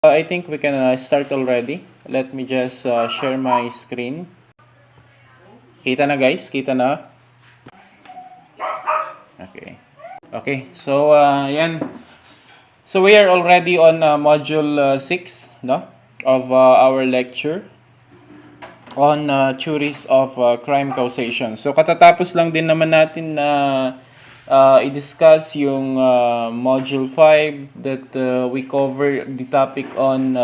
I think we can start already. Let me just share my screen. Kita na guys? Kita na? Okay. Okay, so yan. So we are already on module 6 no? Of our lecture on theories of crime causation. So katatapos lang din naman natin na i-discuss yung module 5 that we cover the topic on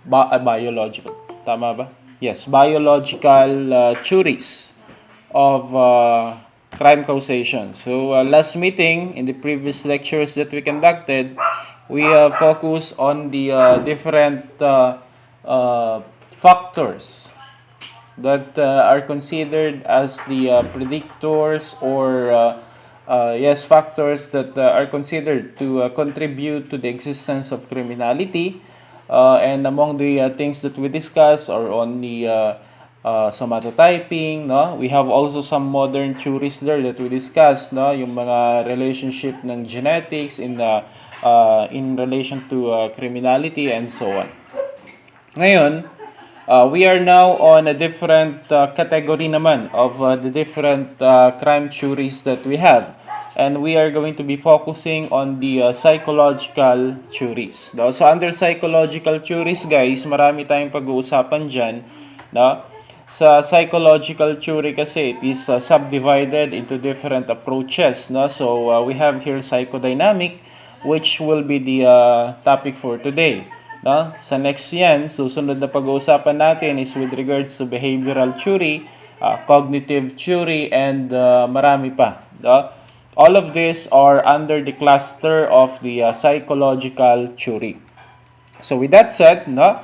biological. Tama ba? Yes, biological theories of crime causation. So last meeting, in the previous lectures that we conducted, we focused on the different factors that are considered as the predictors or factors that are considered to contribute to the existence of criminality. And among the things that we discuss are on the somatotyping, no? We have also some modern theories there that we discuss, no? Yung mga relationship ng genetics in relation to criminality and so on. Ngayon, we are now on a different category naman of the different crime theories that we have. And we are going to be focusing on the psychological theories. No? So under psychological theories, guys, marami tayong pag-uusapan dyan. No? Sa psychological theory kasi, it is subdivided into different approaches. No? So we have here psychodynamic, which will be the topic for today. No? Sa next yan, susunod na pag-uusapan natin is with regards to behavioral theory, cognitive theory, and marami pa. No? All of these are under the cluster of the psychological theory. So with that said, no,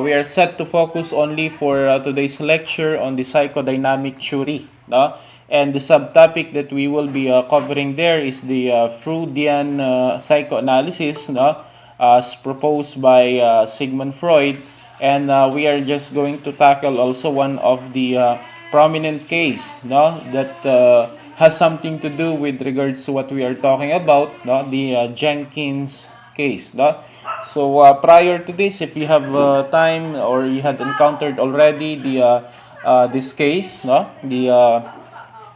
we are set to focus only for today's lecture on the psychodynamic theory. No? And the subtopic that we will be covering there is the Freudian psychoanalysis, no? As proposed by Sigmund Freud. And we are just going to tackle also one of the prominent case, no, that has something to do with regards to what we are talking about, no, the Jenkins Case. No? So prior to this, if you have time or you had encountered already the this case, no, the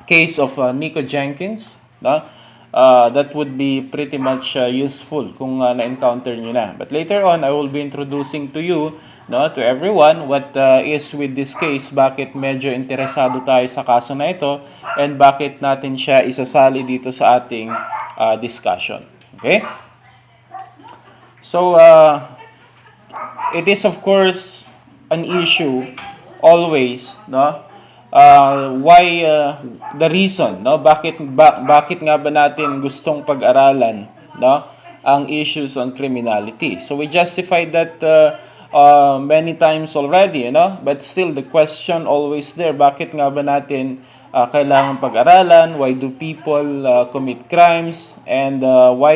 case of Nico Jenkins, no, that would be pretty much useful kung na-encounter nyo na. But later on, I will be introducing to you, no, to everyone, what is with this case, bakit medyo interesado tayo sa kaso na ito, and bakit natin siya isasali dito sa ating discussion. Okay? So, it is of course an issue always, no? Why the reason, no? Bakit nga ba natin gustong pag-aralan, no, ang issues on criminality? So we justified that many times already, you know, but still the question always there, bakit nga ba natin kailangan pag-aralan? Why do people commit crimes? And why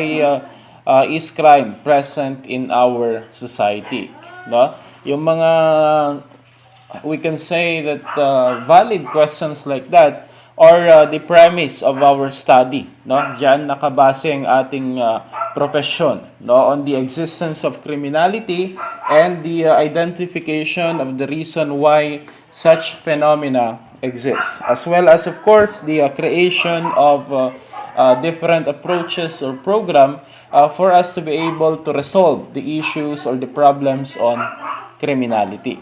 is crime present in our society? No? Yung mga, we can say that valid questions like that are the premise of our study. No? Diyan nakabase ang ating profession, no, on the existence of criminality and the identification of the reason why such phenomena exists, as well as of course the creation of different approaches or program for us to be able to resolve the issues or the problems on criminality.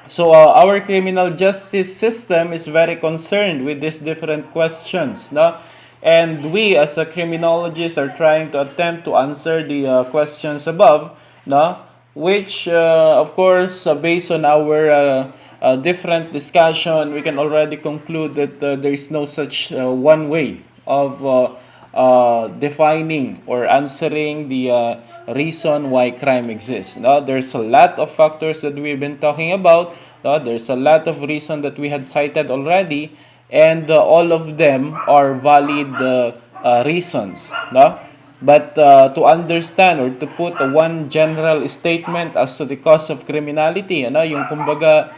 So our criminal justice system is very concerned with these different questions, no? And we as a criminologists are trying to attempt to answer the questions above, no? Which of course based on our different discussion, we can already conclude that there is no such one way of defining or answering the reason why crime exists. No? There's a lot of factors that we've been talking about. No? There's a lot of reasons that we had cited already, and all of them are valid reasons. No? But to understand or to put one general statement as to the cause of criminality, ano, yung kumbaga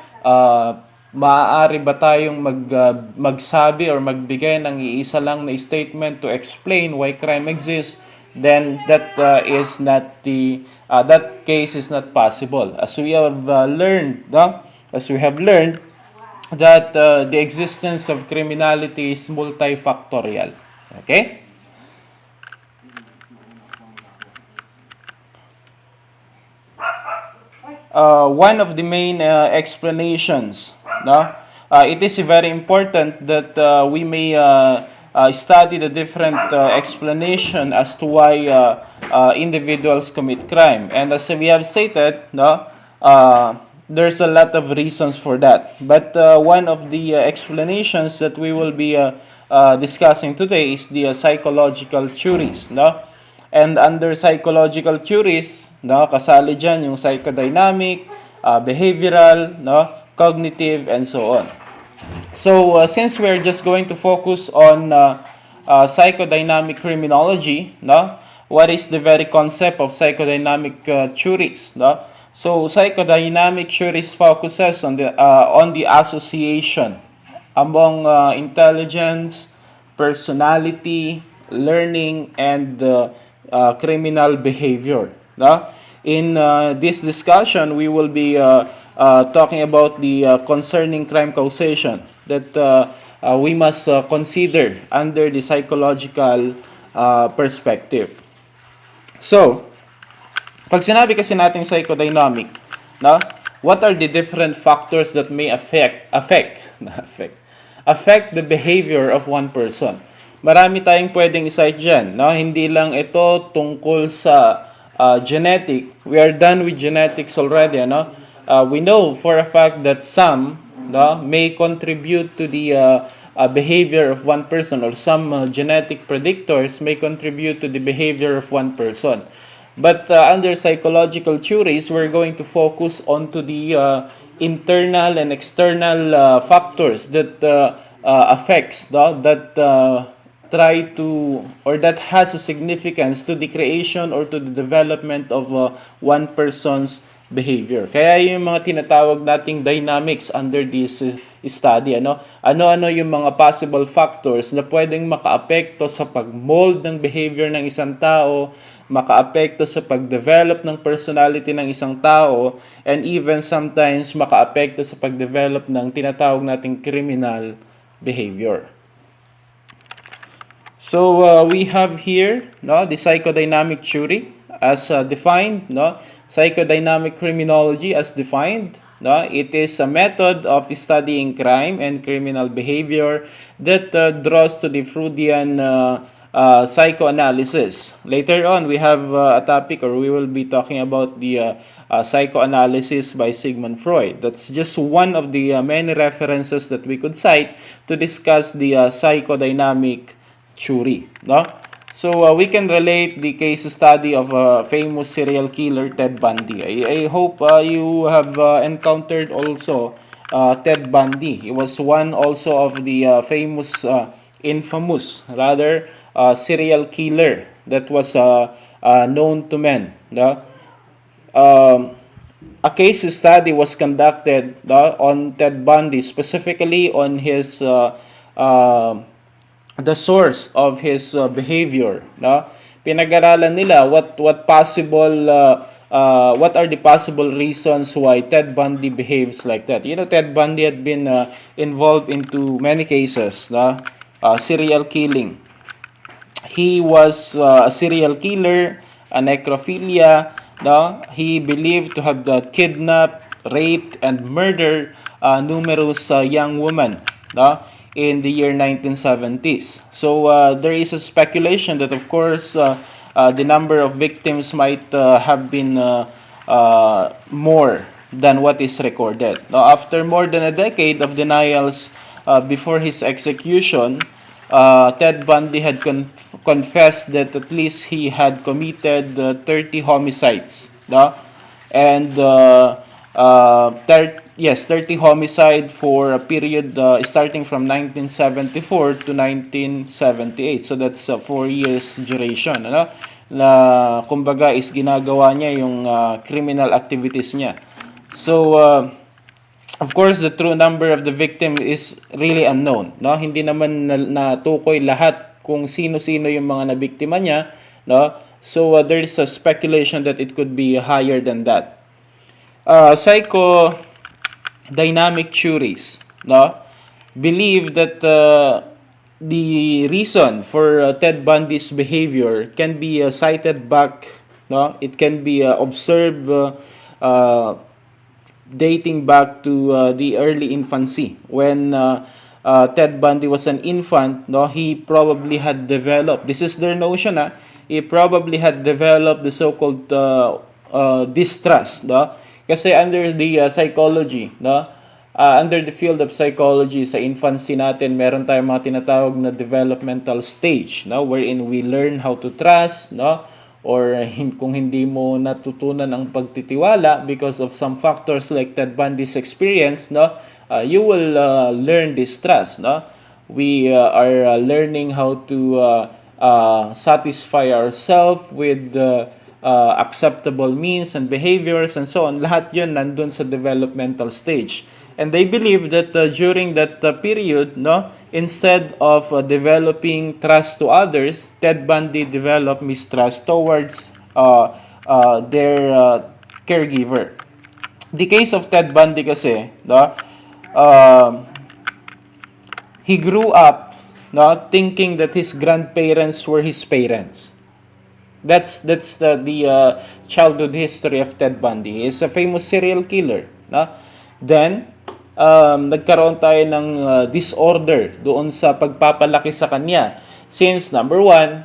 maaari ba tayong magsabi or magbigay ng iisa lang na statement to explain why crime exists? then that case is not possible. As we have learned, no? As we have learned that the existence of criminality is multifactorial. Okay? One of the main explanations, no? It is very important that we may study the different explanation as to why individuals commit crime. And as we have stated, no, there's a lot of reasons for that. But one of the explanations that we will be discussing today is the psychological theories, no? And under psychological theories, no, kasali dyan yung psychodynamic, behavioral, no, cognitive, and so on. So, since we're just going to focus on psychodynamic criminology, no, what is the very concept of psychodynamic theories? No? So, psychodynamic theories focuses on the association among intelligence, personality, learning, and criminal behavior. No? In this discussion, we will be talking about the concerning crime causation that we must consider under the psychological perspective. So, pag sinabi kasi natin psychodynamic, no? What are the different factors that may affect the behavior of one person? Marami tayong pwedeng i-cite dyan, no? Hindi lang ito tungkol sa genetic. We are done with genetics already, no? We know for a fact that some, no, may contribute to the behavior of one person, or some genetic predictors may contribute to the behavior of one person. But under psychological theories, we're going to focus on to the internal and external factors that affects, no, that try to, or that has a significance to the creation or to the development of one person's behavior. Kaya yung mga tinatawag nating dynamics under this study, ano-ano yung mga possible factors na pwedeng makaapekto sa pag-mold ng behavior ng isang tao, makaapekto sa pag-develop ng personality ng isang tao, and even sometimes makaapekto sa pag-develop ng tinatawag nating criminal behavior. So we have here, no, the psychodynamic theory as defined, no, psychodynamic criminology as defined, no, it is a method of studying crime and criminal behavior that draws to the Freudian psychoanalysis. Later on, we have a topic, or we will be talking about the psychoanalysis by Sigmund Freud. That's just one of the many references that we could cite to discuss the psychodynamic theory, no? So we can relate the case study of a famous serial killer, Ted Bundy. I hope you have encountered also Ted Bundy. He was one also of the famous, infamous, rather, serial killer that was known to men. No? A case study was conducted, no, on Ted Bundy, specifically on his the source of his behavior, no? Pinag-aralan nila what are the possible reasons why Ted Bundy behaves like that. You know, Ted Bundy had been involved into many cases, no? Serial killing. He was a serial killer, a necrophilia, no? He believed to have kidnapped, raped, and murdered numerous young women, no, in the year 1970s. So there is a speculation that, of course, the number of victims might have been more than what is recorded. Now, after more than a decade of denials before his execution, Ted Bundy had confessed that at least he had committed 30 homicides. No? And 30 homicide for a period starting from 1974 to 1978. So that's 4 years duration, ano? Na kumbaga is ginagawa niya yung criminal activities niya. So of course, the true number of the victim is really unknown, no? Hindi naman natukoy lahat kung sino-sino yung mga nabiktima niya, no? So there is a speculation that it could be higher than that. Psychodynamic theories, no, believe that the reason for Ted Bundy's behavior can be cited back, no, it can be observed dating back to the early infancy when Ted Bundy was an infant. No, he probably had developed, this is their notion, he probably had developed the so-called distrust, no, kasi under the psychology, no, under the field of psychology, sa infancy natin, meron tayong mga tinatawag na developmental stage, no, wherein we learn how to trust, no, or kung hindi mo natutunan ang pagtitiwala because of some factors like Ted Bundy's experience, no, you will learn this trust, no. We are learning how to satisfy ourselves with acceptable means and behaviors and so on. Lahat yun nandun sa developmental stage. And they believe that during that period, no, instead of developing trust to others, Ted Bundy developed mistrust towards their caregiver. The case of Ted Bundy kasi, no, he grew up, no, thinking that his grandparents were his parents. That's the childhood history of Ted Bundy. He is a famous serial killer, no? Then nagkaroon tayo ng disorder doon sa pagpapalaki sa kanya. Since number one,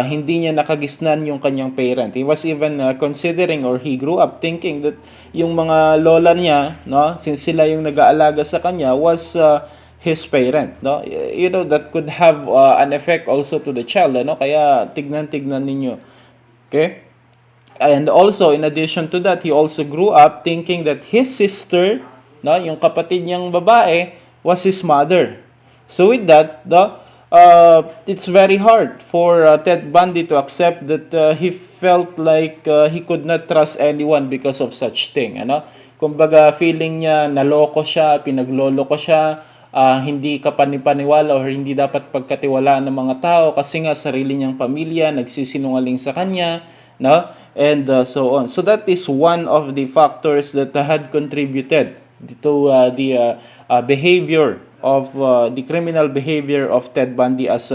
hindi niya nakagisnan yung kanyang parent. He was even considering, or he grew up thinking that yung mga lola niya, no, since sila yung nag-aalaga sa kanya, was his parent, no. You know, that could have an effect also to the child, no. Kaya tignan ninyo. Okay? And also, in addition to that, he also grew up thinking that his sister, no, yung kapatid niyang babae, was his mother. So with that, no, it's very hard for Ted Bundy to accept that he felt like he could not trust anyone because of such thing, ano? Kumbaga, feeling niya naloko siya, pinagloloko siya, hindi ka panipaniwala or hindi dapat pagkatiwalaan ng mga tao kasi nga sarili niyang pamilya nagsisinungaling sa kanya, no? And so on. So that is one of the factors that had contributed to the behavior of the criminal behavior of Ted Bundy as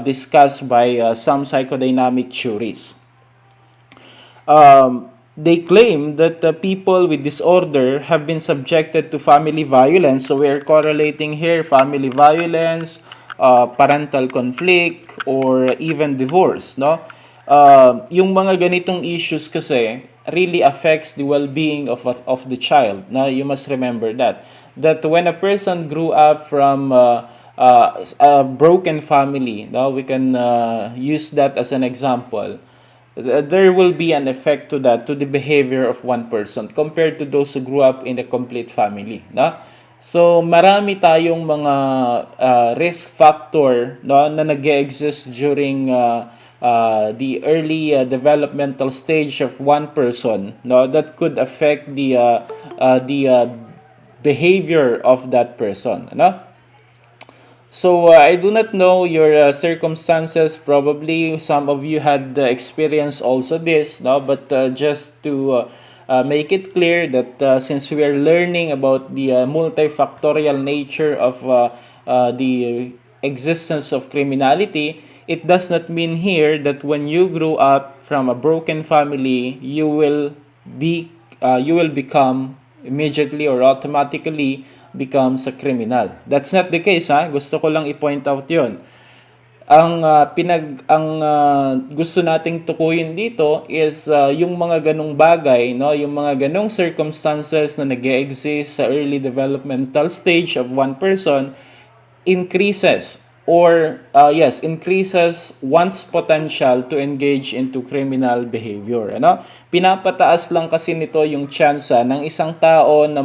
discussed by some psychodynamic theories. They claim that people with disorder have been subjected to family violence. So we are correlating here family violence, parental conflict, or even divorce, no? Yung mga ganitong issues kasi really affects the well-being of the child. Now, you must remember that when a person grew up from a broken family, now we can use that as an example. There will be an effect to that, to the behavior of one person compared to those who grew up in a complete family, no? So marami tayong mga risk factor, no, na nag-exist during the early developmental stage of one person, no, that could affect the behavior of that person, no? So I do not know your circumstances. Probably some of you had experienced also this, no? But just to make it clear that since we are learning about the multifactorial nature of the existence of criminality, it does not mean here that when you grew up from a broken family, you will become immediately or automatically becomes a criminal. That's not the case, ha. Gusto ko lang i-point out 'yon. Ang gusto nating tukuyin dito is yung mga ganong bagay, no, yung mga ganong circumstances na nag-exist sa early developmental stage of one person increases one's potential to engage into criminal behavior, ano? Pinapataas lang kasi nito yung tsansa ng isang tao na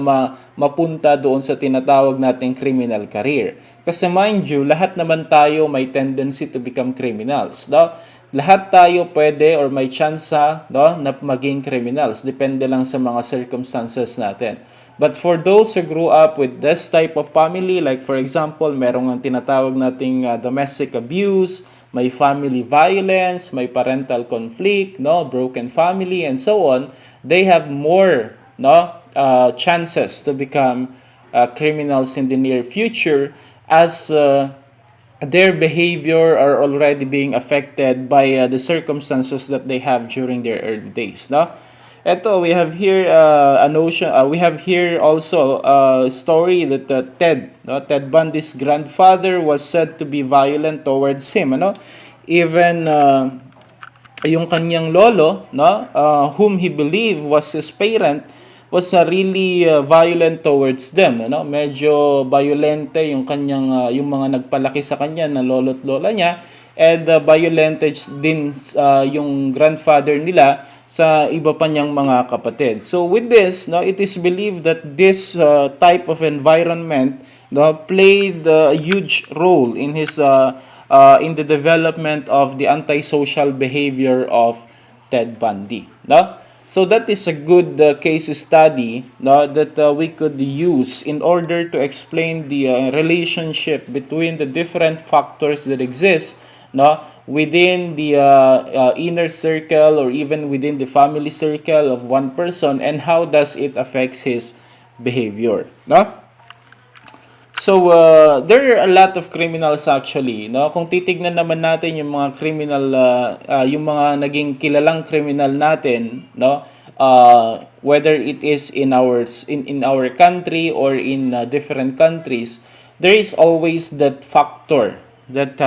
mapunta doon sa tinatawag nating criminal career. Kasi mind you, lahat naman tayo may tendency to become criminals, no? Lahat tayo pwede or may tsansa, no, na maging criminals. Depende lang sa mga circumstances natin. But for those who grew up with this type of family, like for example, merong ang tinatawag nating domestic abuse, may family violence, may parental conflict, no, broken family, and so on, they have more, no, chances to become criminals in the near future, as their behavior are already being affected by the circumstances that they have during their early days, no. Ito, we have here a notion. We have here also a story that Ted Bundy's grandfather was said to be violent towards him. Ano? Even yung kanyang lolo, no, whom he believed was his parent, was really violent towards them. Ano? Medyo violente yung kanyang yung mga nagpalaki sa kanya na lolo't lola niya, and violent din yung grandfather nila sa iba pa niyang mga kapatid. So with this, no, it is believed that this type of environment, no, played a huge role in the development of the antisocial behavior of Ted Bundy, no? So that is a good case study, no, that we could use in order to explain the relationship between the different factors that exist, no, within the inner circle or even within the family circle of one person, and how does it affects his behavior, no? So there are a lot of criminals actually, no. Kung titignan naman natin yung mga criminal, yung mga naging kilalang criminal natin, no, whether it is in our country or in different countries, there is always that factor that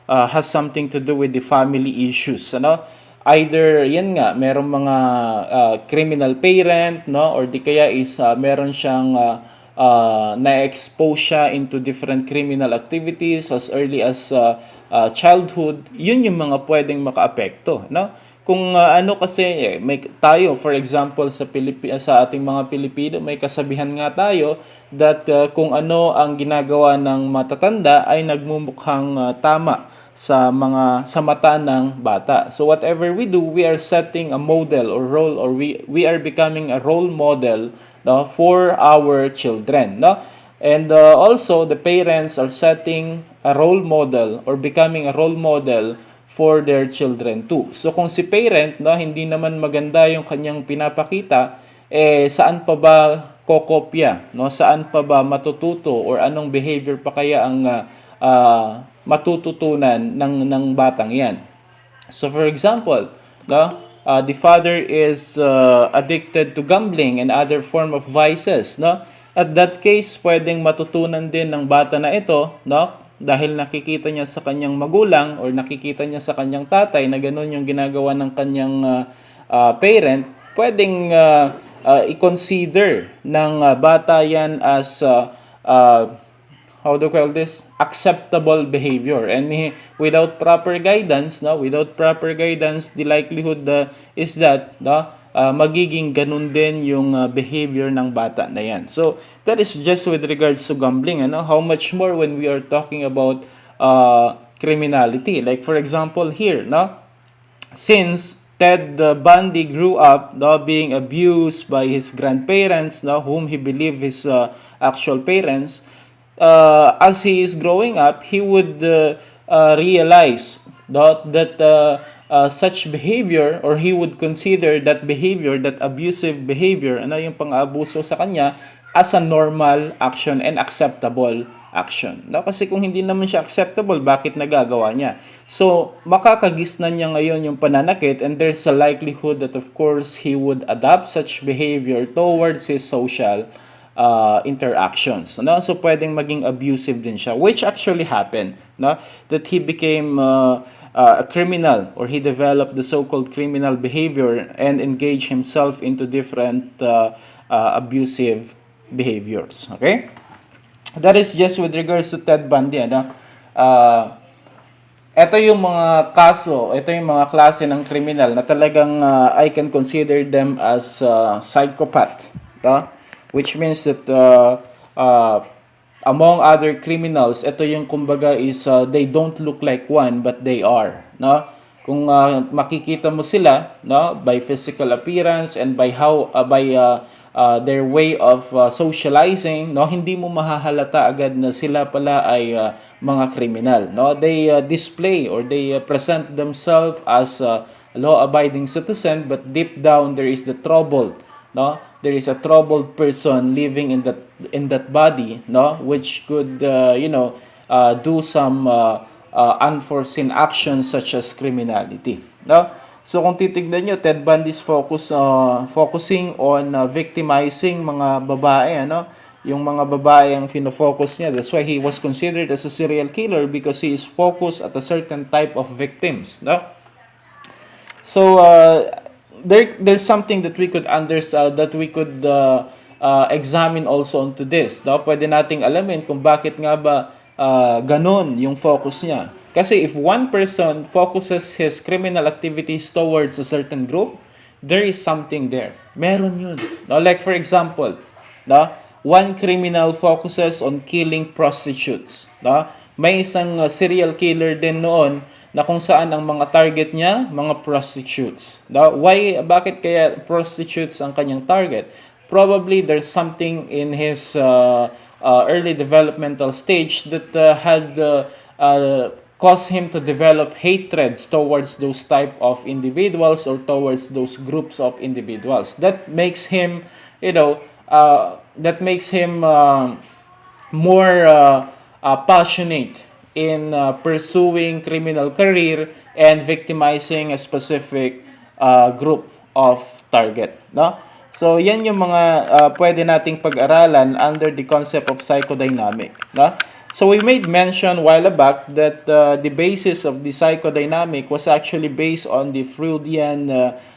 has something to do with the family issues, ano. Either yan nga, merong mga criminal parent, no, or di kaya is meron siyang na-expose siya into different criminal activities as early as childhood. Yun yung mga pwedeng makaapekto, no? Kung ano kasi may tayo, for example, sa ating mga Pilipino, may kasabihan nga tayo that kung ano ang ginagawa ng matatanda ay nagmumukhang tama sa mata ng bata. So whatever we do, we are setting a model or role, or we are becoming a role model, no, for our children, no? And also the parents are setting a role model or becoming a role model for their children too. So kung si parent, no, hindi naman maganda yung kanyang pinapakita, saan pa ba kokopya, no? Saan pa ba matututo, or anong behavior pa kaya ang matututunan ng batang 'yan? So for example, no, the father is addicted to gambling and other form of vices, no? At that case, pwedeng matutunan din ng bata na ito, no? Dahil nakikita niya sa kanyang magulang or nakikita niya sa kanyang tatay na gano'n yung ginagawa ng kanyang parent, pwedeng i-consider ng bata yan as how do you call this, acceptable behavior. And without proper guidance, no, the likelihood is that, no, magiging ganun din yung behavior ng bata na yan. So that is just with regards to gambling, ano? How much more when we are talking about criminality. Like for example here, no, since Ted Bundy grew up, no, being abused by his grandparents, no, whom he believed his actual parents, as he is growing up, he would realize that such behavior, or he would consider that behavior, that abusive behavior, ano yung pang-abuso sa kanya, as a normal action and acceptable action. No? Kasi kung hindi naman siya acceptable, bakit nagagawa niya? So, makakagisnan niya ngayon yung pananakit, and there's a likelihood that of course he would adopt such behavior towards his social interactions, no? So pwedeng maging abusive din siya, which actually happened, no? That he became a criminal, or he developed the so-called criminal behavior and engaged himself into different abusive behaviors. Okay, that is just with regards to Ted Bundy, ano? Ito yung mga kaso, ito yung mga klase ng criminal na talagang I can consider them as psychopath, no? Which means that among other criminals, ito yung kumbaga is they don't look like one but they are, no? Kung makikita mo sila, no, by physical appearance and by how their way of socializing, no, hindi mo mahahalata agad na sila pala ay mga kriminal, no. They display or they present themselves as law-abiding citizen, but deep down there is the troubled, no. There is a troubled person living in that body, no, which could do some unforeseen actions such as criminality, no. So kung titignan nyo, Ted Bundy's focusing on victimizing mga babae, ano? Yung mga babae ang fino-focus niya. That's why he was considered as a serial killer, because he is focused at a certain type of victims, no? So there's something that we could understand, that we could examine also onto this, no? Pwede nating alamin kung bakit nga ba ganun yung focus niya. Kasi if one person focuses his criminal activities towards a certain group, there is something there. Meron yun. No? Like for example, no? One criminal focuses on killing prostitutes. No? May isang serial killer din noon na kung saan ang mga target niya, mga prostitutes. No? Bakit kaya prostitutes ang kanyang target? Probably there's something in his early developmental stage that had caused him to develop hatreds towards those type of individuals or towards those groups of individuals. That makes him, more passionate in pursuing criminal career and victimizing a specific group of target, no? So yan yung mga pwede nating pag-aralan under the concept of psychodynamic, no? So we made mention while back that the basis of the psychodynamic was actually based on the Freudian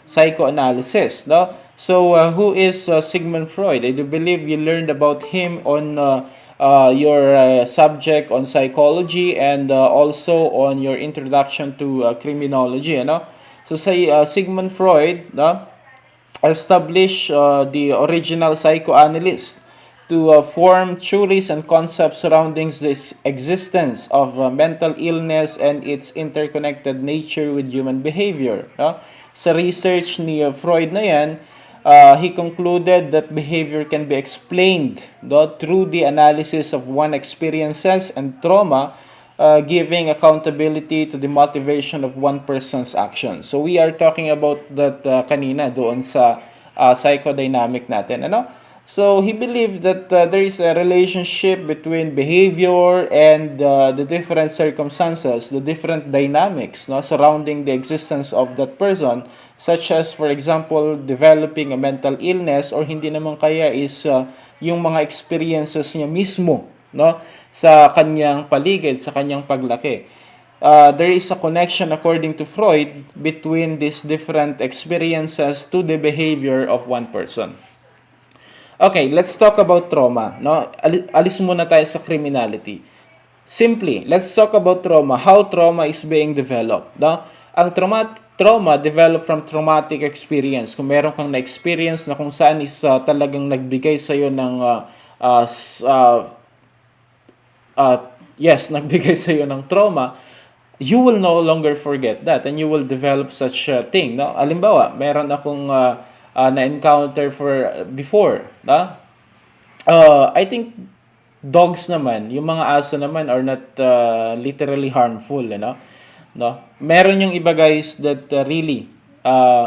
psychoanalysis, no? So who is Sigmund Freud? I do believe you learned about him on your subject on psychology and also on your introduction to criminology, no? So say Sigmund Freud, no, established the original psychoanalyst to form theories and concepts surrounding the existence of mental illness and its interconnected nature with human behavior. No? Sa research ni Freud na yan, he concluded that behavior can be explained, no, through the analysis of one experiences and trauma, giving accountability to the motivation of one person's action. So we are talking about that kanina doon sa psychodynamic natin, ano? So he believed that there is a relationship between behavior and the different circumstances, the different dynamics, no, surrounding the existence of that person, such as for example developing a mental illness, or hindi naman kaya is yung mga experiences niya mismo, no, sa kanyang paligid, sa kanyang paglaki. There is a connection according to Freud between these different experiences to the behavior of one person. Okay, let's talk about trauma, no? Alis muna tayo sa criminality. Simply, let's talk about trauma, how trauma is being developed, no? Ang trauma developed from traumatic experience. Kung meron kang na-experience na kung saan is talagang nagbigay sa iyo ng nagbigay sa iyo ng trauma, you will no longer forget that and you will develop such a thing, no? Halimbawa, meron akong na-encounter before, no? I think dogs naman, yung mga aso naman are not literally harmful, no? Meron yung iba guys that really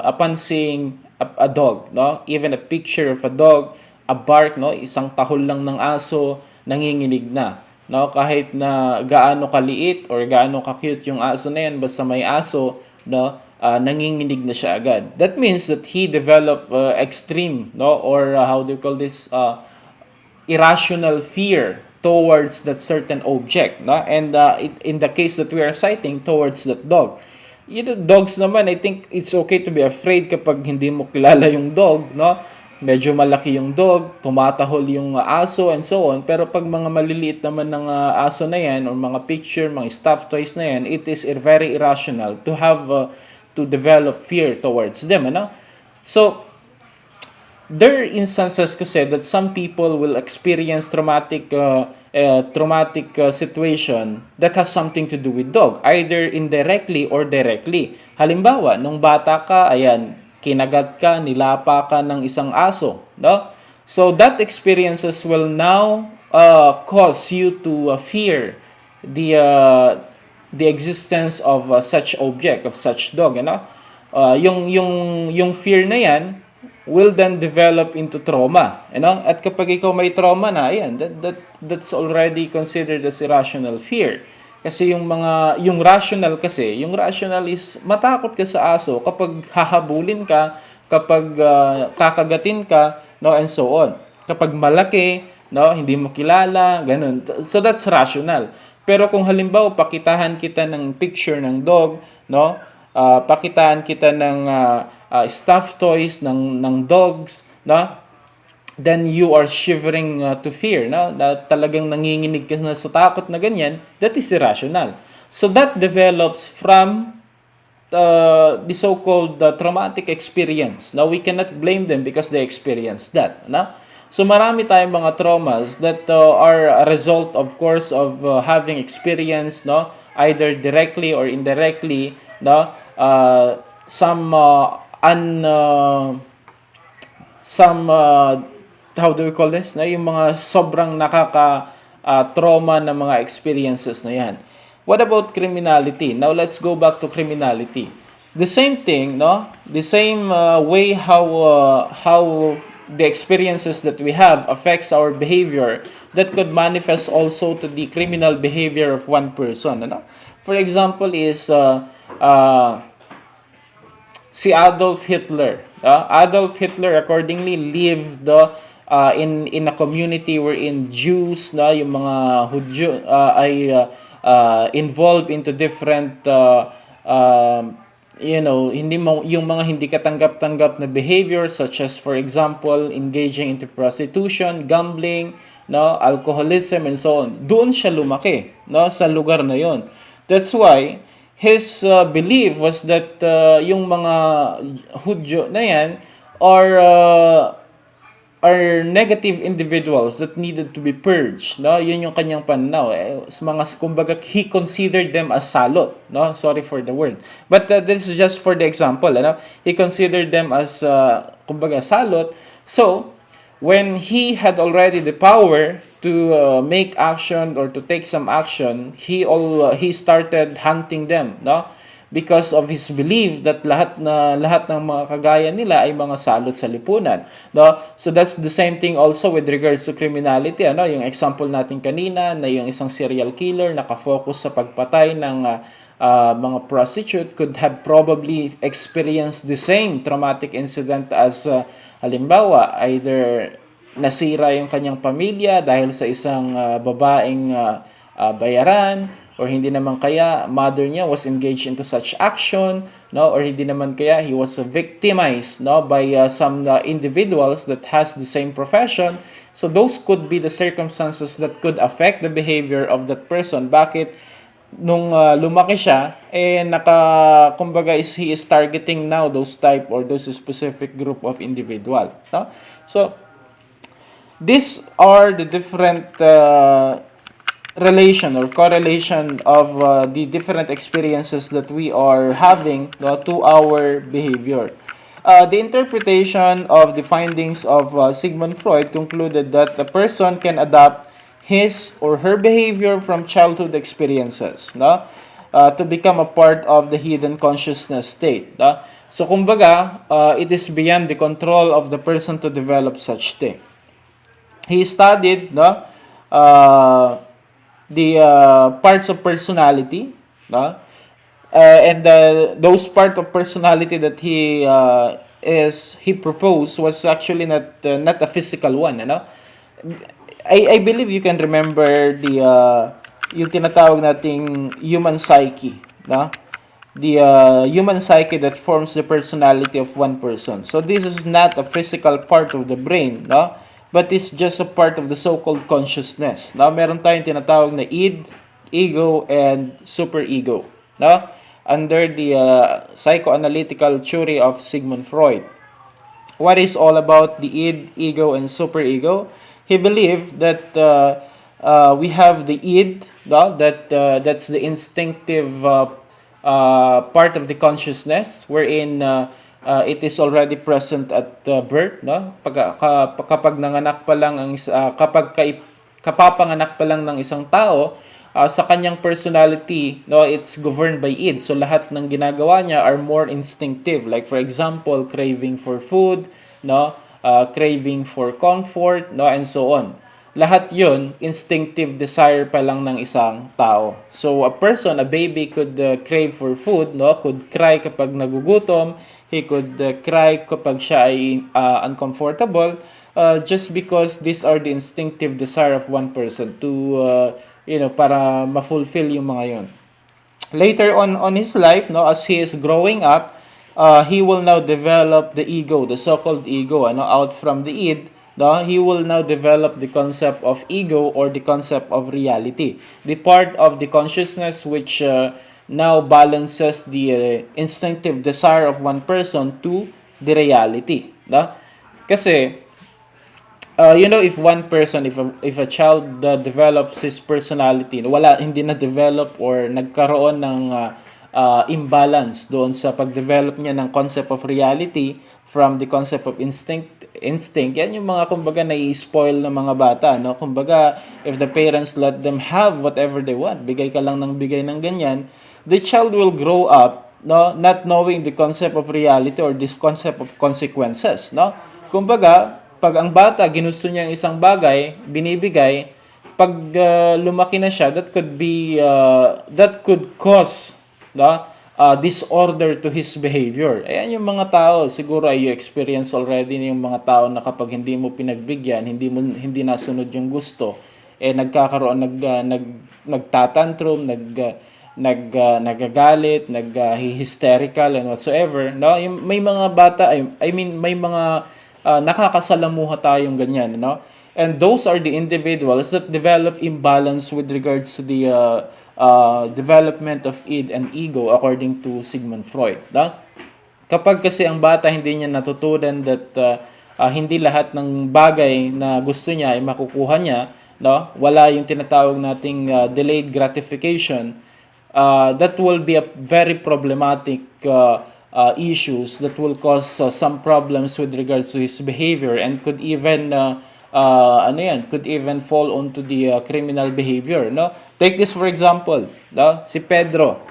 upon seeing a dog, no? Even a picture of a dog, a bark, no? Isang tahol lang ng aso, nanginginig na, no? Kahit na gaano kaliit or gaano ka-cute yung aso na yan, basta may aso, no? Nanginginig na siya agad. That means that he developed extreme, no, or how do you call this, irrational fear towards that certain object, no? And in the case that we are citing, towards that dog. Dogs naman, I think it's okay to be afraid kapag hindi mo kilala yung dog, no? Medyo malaki yung dog, tumatahol yung aso, and so on. Pero pag mga maliliit naman ng aso na yan, or mga picture, mga stuffed toys na yan, it is very irrational to have to develop fear towards them, ano? So there are instances kasi that some people will experience traumatic situation that has something to do with dog, either indirectly or directly. Halimbawa, nung bata ka, ayan, kinagat ka, nilapa ka ng isang aso, no? So that experiences will now cause you to fear the uh, the existence of such object, of such dog, yung fear na yan will then develop into trauma, At kapag ikaw may trauma na, ayan, that's already considered as irrational fear. Kasi yung rational is matakot ka sa aso kapag hahabulin ka, kapag kakagatin ka, and so on. Kapag malaki, hindi mo kilala, ganun. So that's rational. Pero kung halimbawa pakitahan kita ng picture ng dog, pakitaan kita ng stuffed toys ng dogs, then you are shivering to fear, na talagang nanginginig ka na sa takot na ganyan, that is irrational. So that develops from the so-called traumatic experience. Now, we cannot blame them because they experienced that. So marami tayong mga traumas that are a result, of course, of having experienced, either directly or indirectly, some how do we call this? Yung mga sobrang trauma na mga experiences na yan. What about criminality? Now let's go back to criminality. The same thing, The same way how the experiences that we have affects our behavior, that could manifest also to the criminal behavior of one person, For example is si Adolf Hitler. Adolf Hitler accordingly lived in a community wherein Jews, yung mga Hudyo ay involved into different yung mga hindi katanggap-tanggap na behavior, such as, for example, engaging into prostitution, gambling, alcoholism, and so on. Doon siya lumaki, sa lugar na yon. That's why his belief was that yung mga Hudyo na yan are negative individuals that needed to be purged, Yun yung kanyang pananaw. Kumbaga, he considered them as salot, Sorry for the word. But this is just for the example, He considered them as kumbaga salot. So, when he had already the power to make action or to take some action, he started hunting them, because of his belief that lahat ng mga kagaya nila ay mga salot sa lipunan, So that's the same thing also with regards to criminality, Yung example natin kanina na yung isang serial killer nakafocus sa pagpatay ng mga prostitute could have probably experienced the same traumatic incident as halimbawa either nasira yung kanyang pamilya dahil sa isang babaeng bayaran, or hindi naman kaya mother niya was engaged into such action, or hindi naman kaya he was victimized, by some individuals that has the same profession. So those could be the circumstances that could affect the behavior of that person. Bakit nung lumaki siya, kumbaga he is targeting now those type or those specific group of individual, So these are the different relation or correlation of the different experiences that we are having to our behavior. The interpretation of the findings of Sigmund Freud concluded that the person can adapt his or her behavior from childhood experiences to become a part of the hidden consciousness state. So kumbaga, it is beyond the control of the person to develop such thing. He studied the parts of personality, and those part of personality that he proposed was actually not a physical one, I believe you can remember the yung tinatawag nating human psyche, the human psyche that forms the personality of one person. So this is not a physical part of the brain, but it's just a part of the so-called consciousness. Meron tayong tinatawag na id, ego, and superego, under the psychoanalytical theory of Sigmund Freud. What is all about the id, ego, and superego? He believed that we have the id, that's the instinctive part of the consciousness, wherein it is already present at birth, no? Kapag nanganak pa lang kapapanganak pa lang ng isang tao, sa kanyang personality, no, it's governed by id. So lahat ng ginagawa niya are more instinctive. Like for example, craving for food, no, craving for comfort, no, and so on. Lahat yun, instinctive desire pa lang ng isang tao. So, a baby could crave for food, no? Could cry kapag nagugutom. He could cry kapag siya ay uncomfortable. Just because these are the instinctive desire of one person to, para ma-fulfill yung mga yun. Later on his life, no, as he is growing up, he will now develop the ego, the so-called ego, out from the id. No, he will now develop the concept of ego or the concept of reality, the part of the consciousness which now balances the instinctive desire of one person to the reality. No? Kasi if one person, if a child develops his personality, hindi na develop or nagkaroon ng imbalance doon sa pagdevelop niya ng concept of reality from the concept of instinct, yan yung mga kumbaga nai-spoil ng mga bata, no? Kumbaga, if the parents let them have whatever they want, bigay ka lang ng bigay ng ganyan, the child will grow up, no, not knowing the concept of reality or this concept of consequences, no? Kumbaga, pag ang bata ginusto niya ang isang bagay, binibigay, pag lumaki na siya, that could cause, no, disorder to his behavior. Ayan yung mga tao, siguro ay you experience already yung mga tao na kapag hindi mo pinagbigyan, hindi nasunod yung gusto, nagkakaroon nagtatantrum, nagagalit, hysterical and whatsoever, no? May mga bata, may mga nakakasalamuha tayong ganyan, no? And those are the individuals that develop imbalance with regards to the development of id and ego according to Sigmund Freud. No? Kapag kasi ang bata hindi niya natutunan that hindi lahat ng bagay na gusto niya ay makukuha niya, no? Wala yung tinatawag nating delayed gratification, that will be a very problematic issues that will cause some problems with regards to his behavior and could even could even fall onto the criminal behavior, no? Take this for example, no? Si Pedro,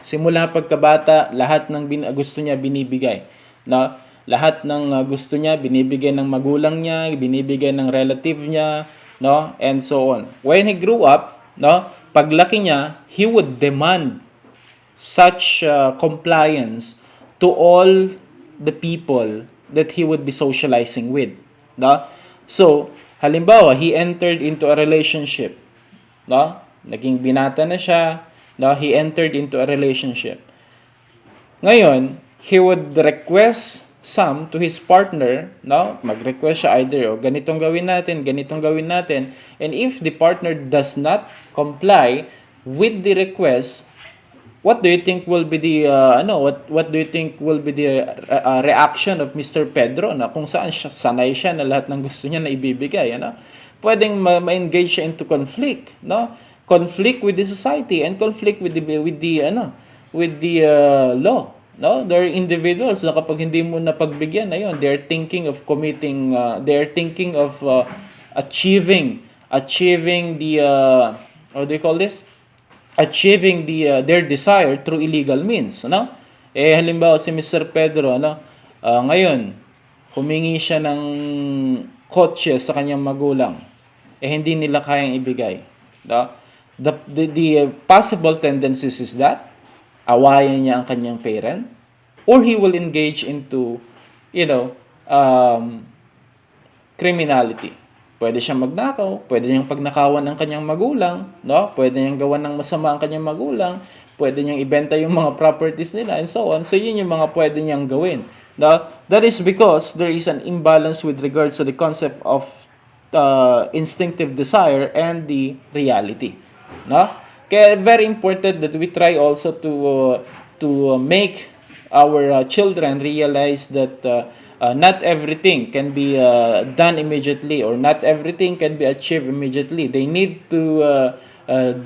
simula pagkabata, lahat ng gusto niya binibigay, no? Lahat ng gusto niya binibigay ng magulang niya, binibigay ng relative niya, no? And so on. When he grew up, no? Paglaki niya, he would demand such compliance to all the people that he would be socializing with, no? So, halimbawa, he entered into a relationship, no? Naging binata na siya, no? He entered into a relationship. Ngayon, he would request some to his partner, no? Mag-request siya either, ganitong gawin natin, and if the partner does not comply with the request, what do you think will be the what do you think will be the reaction of Mr. Pedro, na kung saan sanay siya na lahat ng gusto niya na ibibigay, pwedeng ma-engage siya into conflict, no? Conflict with the society and conflict with the law, no? There are individuals na kapag hindi mo napagbigyan, ayun, they're thinking of achieving the what do you call this? Achieving their desire through illegal means, no? Halimbawa si Mr. Pedro, ngayon humingi siya ng kotse sa kanyang magulang, hindi nila kayang ibigay, no? The possible tendencies is that awayan niya ang kanyang parent, or he will engage into criminality. Pwede siyang magnakaw, pwede niyang pagnakawan ng kanyang magulang, no? Pwede niyang gawan ng masama ang kanyang magulang, pwede niyang ibenta yung mga properties nila and so on. So yun yung mga pwede niyang gawin. No? That is because there is an imbalance with regards to the concept of instinctive desire and the reality. No? Kaya very important that we try also to make our children realize that not everything can be done immediately, or not everything can be achieved immediately. They need to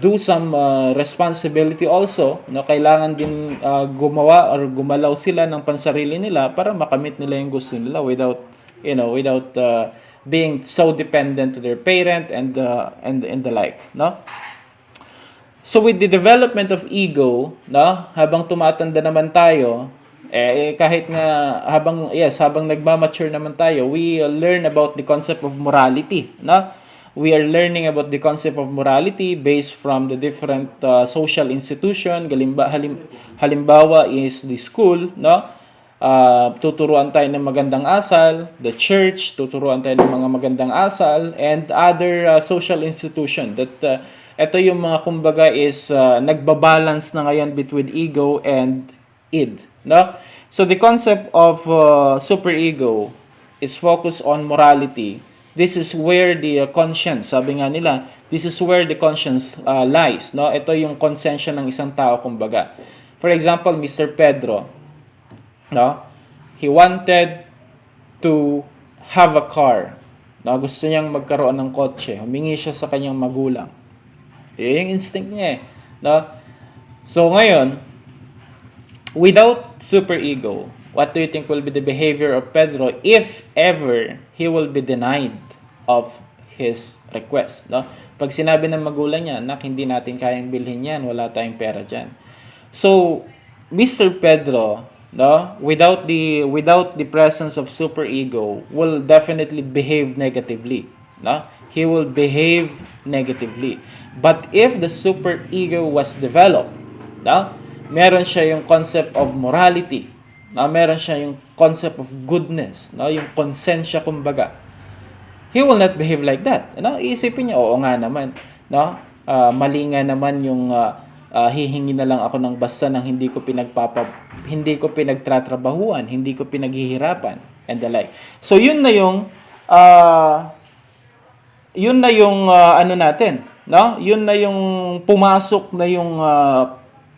do some responsibility also, no? Kailangan din gumawa or gumalaw sila ng pansarili nila para makamit nila yung gusto nila without without being so dependent to their parent and the like, no? So with the development of ego, no, habang tumatanda naman tayo, kahit nga habang nagmamature naman tayo, we learn about the concept of morality, no? We are learning about the concept of morality based from the different social institution. Halimbawa is the school, no? Tuturuan tayo ng magandang asal, the church, tuturuan tayo ng mga magandang asal, and other social institution that ito yung mga kumbaga is nagbabalance na ngayon between ego and id, no? So the concept of superego is focused on morality. This is where the conscience, sabi nga nila, this is where the conscience lies, no? Ito yung konsensya ng isang tao kumbaga. For example, Mr. Pedro, no? He wanted to have a car. No? Gusto niyang magkaroon ng kotse. Humingi siya sa kanyang magulang. Yung instinct niya eh. No? So ngayon, without superego, what do you think will be the behavior of Pedro if ever he will be denied of his request? No? Pag sinabi ng magulang niya, "Nak, hindi natin kayang bilhin yan, wala tayong pera dyan." So, Mr. Pedro, no, without the presence of superego, will definitely behave negatively. No? He will behave negatively. But if the superego was developed, no, meron siya yung concept of morality, no, meron siya yung concept of goodness, no, yung konsensya kumbaga, he will not behave like that. No? Iisipin niya, oo nga naman, no? Mali nga naman yung hihingi na lang ako ng basta ng hindi ko pinagtratrabahuan, hindi ko pinaghihirapan, and the like. So yun na yung ano natin, no? Yun na yung pumasok na yung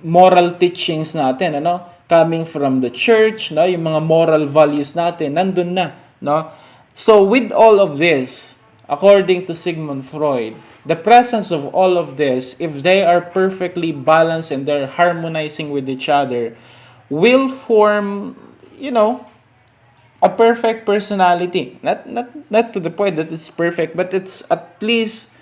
moral teachings natin, ano? Coming from the church, no? Yung mga moral values natin nandun na, no? So with all of this, according to Sigmund Freud, the presence of all of this, if they are perfectly balanced and they're harmonizing with each other, will form, a perfect personality. Not to the point that it's perfect, but it's at least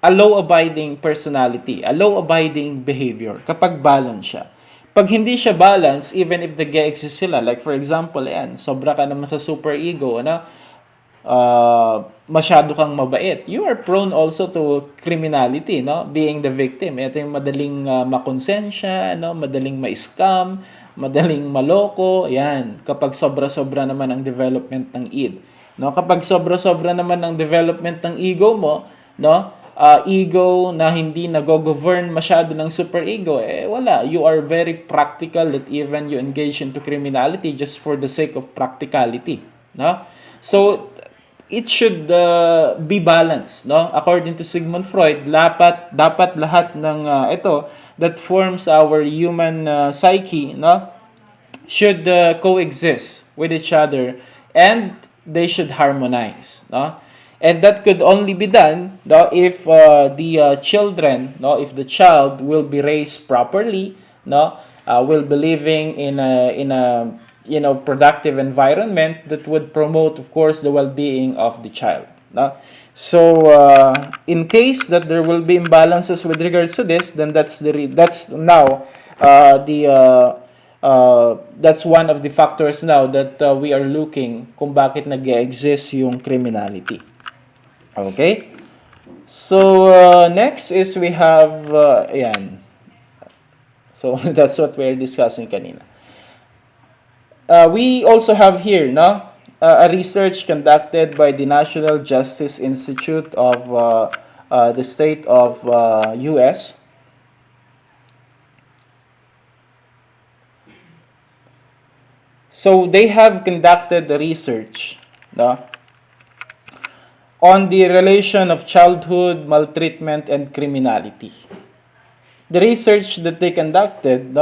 a law-abiding personality, a law-abiding behavior kapag balance siya. Pag hindi siya balance, even if nag-exist sila, like for example, sobra ka naman sa superego, masyado kang mabait, you are prone also to criminality, no? Being the victim. Ito yung madaling makonsensya, madaling ma-scam, madaling maloko, yan. Kapag sobra-sobra naman ang development ng id. No? Kapag sobra-sobra naman ang development ng ego mo, ego na hindi nag-govern masyado ng superego, wala. You are very practical that even you engage into criminality just for the sake of practicality. No? So, it should be balanced, no? According to Sigmund Freud, dapat lahat ng ito that forms our human psyche, no, should coexist with each other and they should harmonize, no? And that could only be done, no, if the children, no, if the child will be raised properly, no, will be living in a productive environment that would promote, of course, the well-being of the child. No? So, in case that there will be imbalances with regards to this, then that's one of the factors now that we are looking kung bakit nag-exist yung criminality. Okay? So, next is we have, ayan. So, that's what we're discussing kanina. We also have here, a research conducted by the National Justice Institute of the state of U.S. So they have conducted the research, on the relation of childhood maltreatment and criminality. The research that they conducted,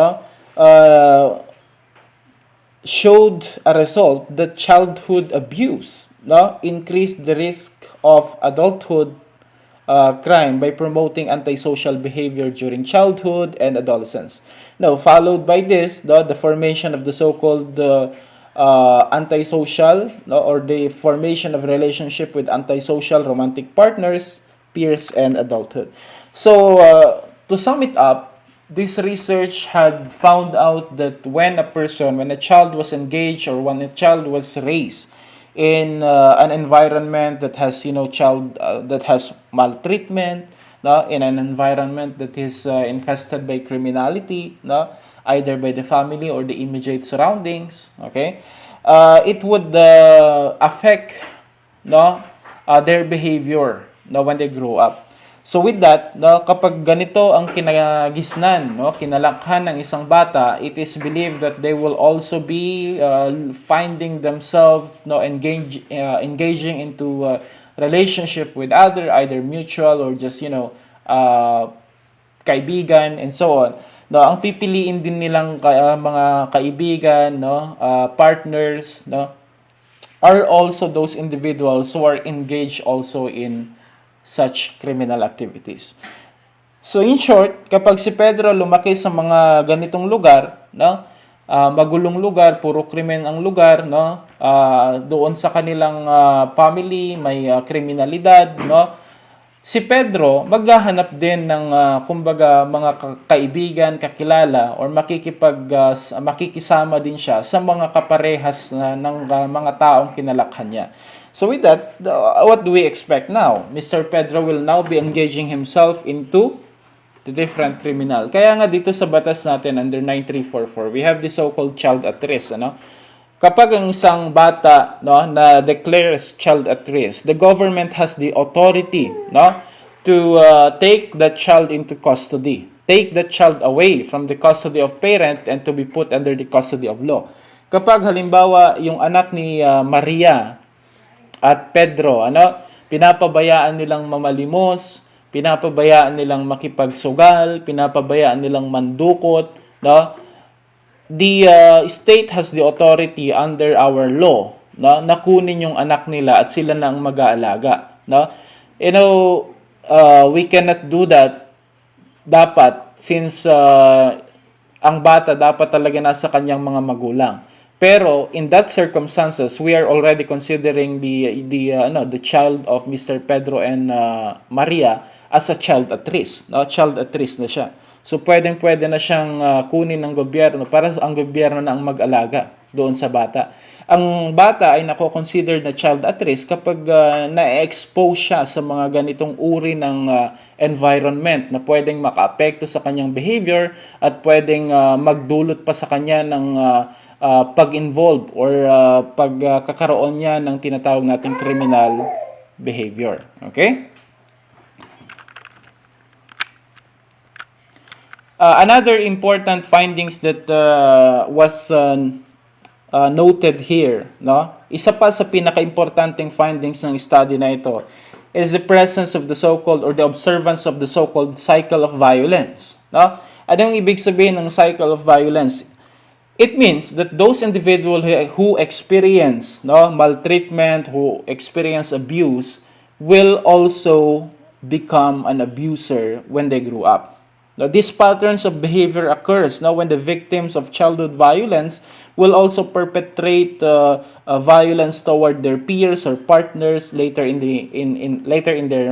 showed a result that childhood abuse increased the risk of adulthood crime by promoting antisocial behavior during childhood and adolescence. Now, followed by this, the formation of the so-called antisocial, no, or the formation of relationship with antisocial romantic partners, peers, and adulthood. So, to sum it up, this research had found out that when a child was engaged or when a child was raised in an environment that has, that has maltreatment, no, in an environment that is infested by criminality, no, either by the family or the immediate surroundings, okay, it would affect, no, their behavior, no, when they grow up. So with that, no, kapag ganito ang kinagisnan, no, kinalakhan ng isang bata, it is believed that they will also be finding themselves, no, engaging into relationship with either mutual or just, kaibigan and so on. No, ang pipiliin din nilang mga kaibigan, no, partners, no, are also those individuals who are engaged also in such criminal activities. So in short, kapag si Pedro lumaki sa mga ganitong lugar, no, magulong lugar, puro krimen ang lugar, no, doon sa kanilang family may kriminalidad, no, si Pedro maghahanap din ng kumbaga mga kaibigan, kakilala or makikisama din siya sa mga kaparehas ng mga taong kinalakhan niya. So with that, what do we expect now? Mr. Pedro will now be engaging himself into the different criminal. Kaya nga dito sa batas natin under 9344, we have the so-called child at risk, ano? Kapag ang isang bata, no, na declares child at risk, the government has the authority, no, to take that child into custody. Take that child away from the custody of parent and to be put under the custody of law. Kapag halimbawa yung anak ni Maria at Pedro, pinapabayaan nilang mamalimos, pinapabayaan nilang makipagsugal, pinapabayaan nilang mandukot, no? The state has the authority under our law, no, na kunin yung anak nila at sila na ang mag-aalaga, no? We cannot do that dapat since ang bata dapat talaga nasa kanyang mga magulang. Pero in that circumstances, we are already considering the child of Mr. Pedro and Maria as a child at risk, no? Child at risk na siya. So pwedeng-pwede na siyang kunin ng gobyerno para ang gobyerno na ang mag-alaga doon sa bata. Ang bata ay nako-consider na child at risk kapag na-expose siya sa mga ganitong uri ng environment na pwedeng maka-apekto sa kanyang behavior at pwedeng magdulot pa sa kanya ng pag-involve or pagkakaroon niya ng tinatawag nating criminal behavior. Okay? Another important findings that was noted here, no? Isa pa sa pinaka-importanting findings ng study na ito is the presence of the so-called or the observance of the so-called cycle of violence, no? Anong ibig sabihin ng cycle of violence? It means that those individuals who experience, no, maltreatment, who experience abuse, will also become an abuser when they grow up. Now, these patterns of behavior occurs now when the victims of childhood violence will also perpetrate violence toward their peers or partners later in their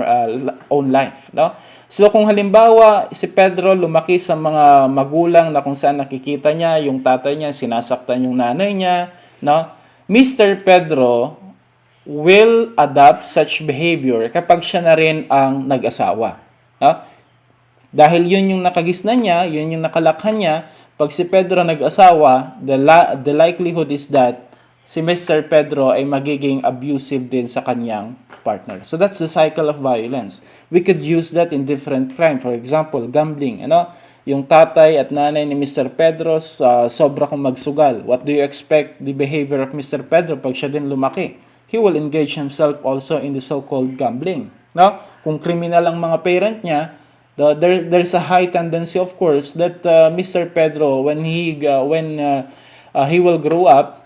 own life, no? So kung halimbawa si Pedro lumaki sa mga magulang na kung saan nakikita niya yung tatay niya sinasaktan yung nanay niya, no? Mr. Pedro will adopt such behavior kapag siya na rin ang nag-asawa, no? Dahil yun yung nakagisnan niya, yun yung nakalakhan niya, pag si Pedro nag-asawa, the likelihood is that si Mr. Pedro ay magiging abusive din sa kanyang partner. So that's the cycle of violence. We could use that in different crime. For example, gambling, yung tatay at nanay ni Mr. Pedro sobra kong magsugal. What do you expect the behavior of Mr. Pedro pag siya din lumaki? He will engage himself also in the so-called gambling, no? Kung criminal ang mga parent niya, there's a high tendency, of course, that Mr. Pedro, when he will grow up,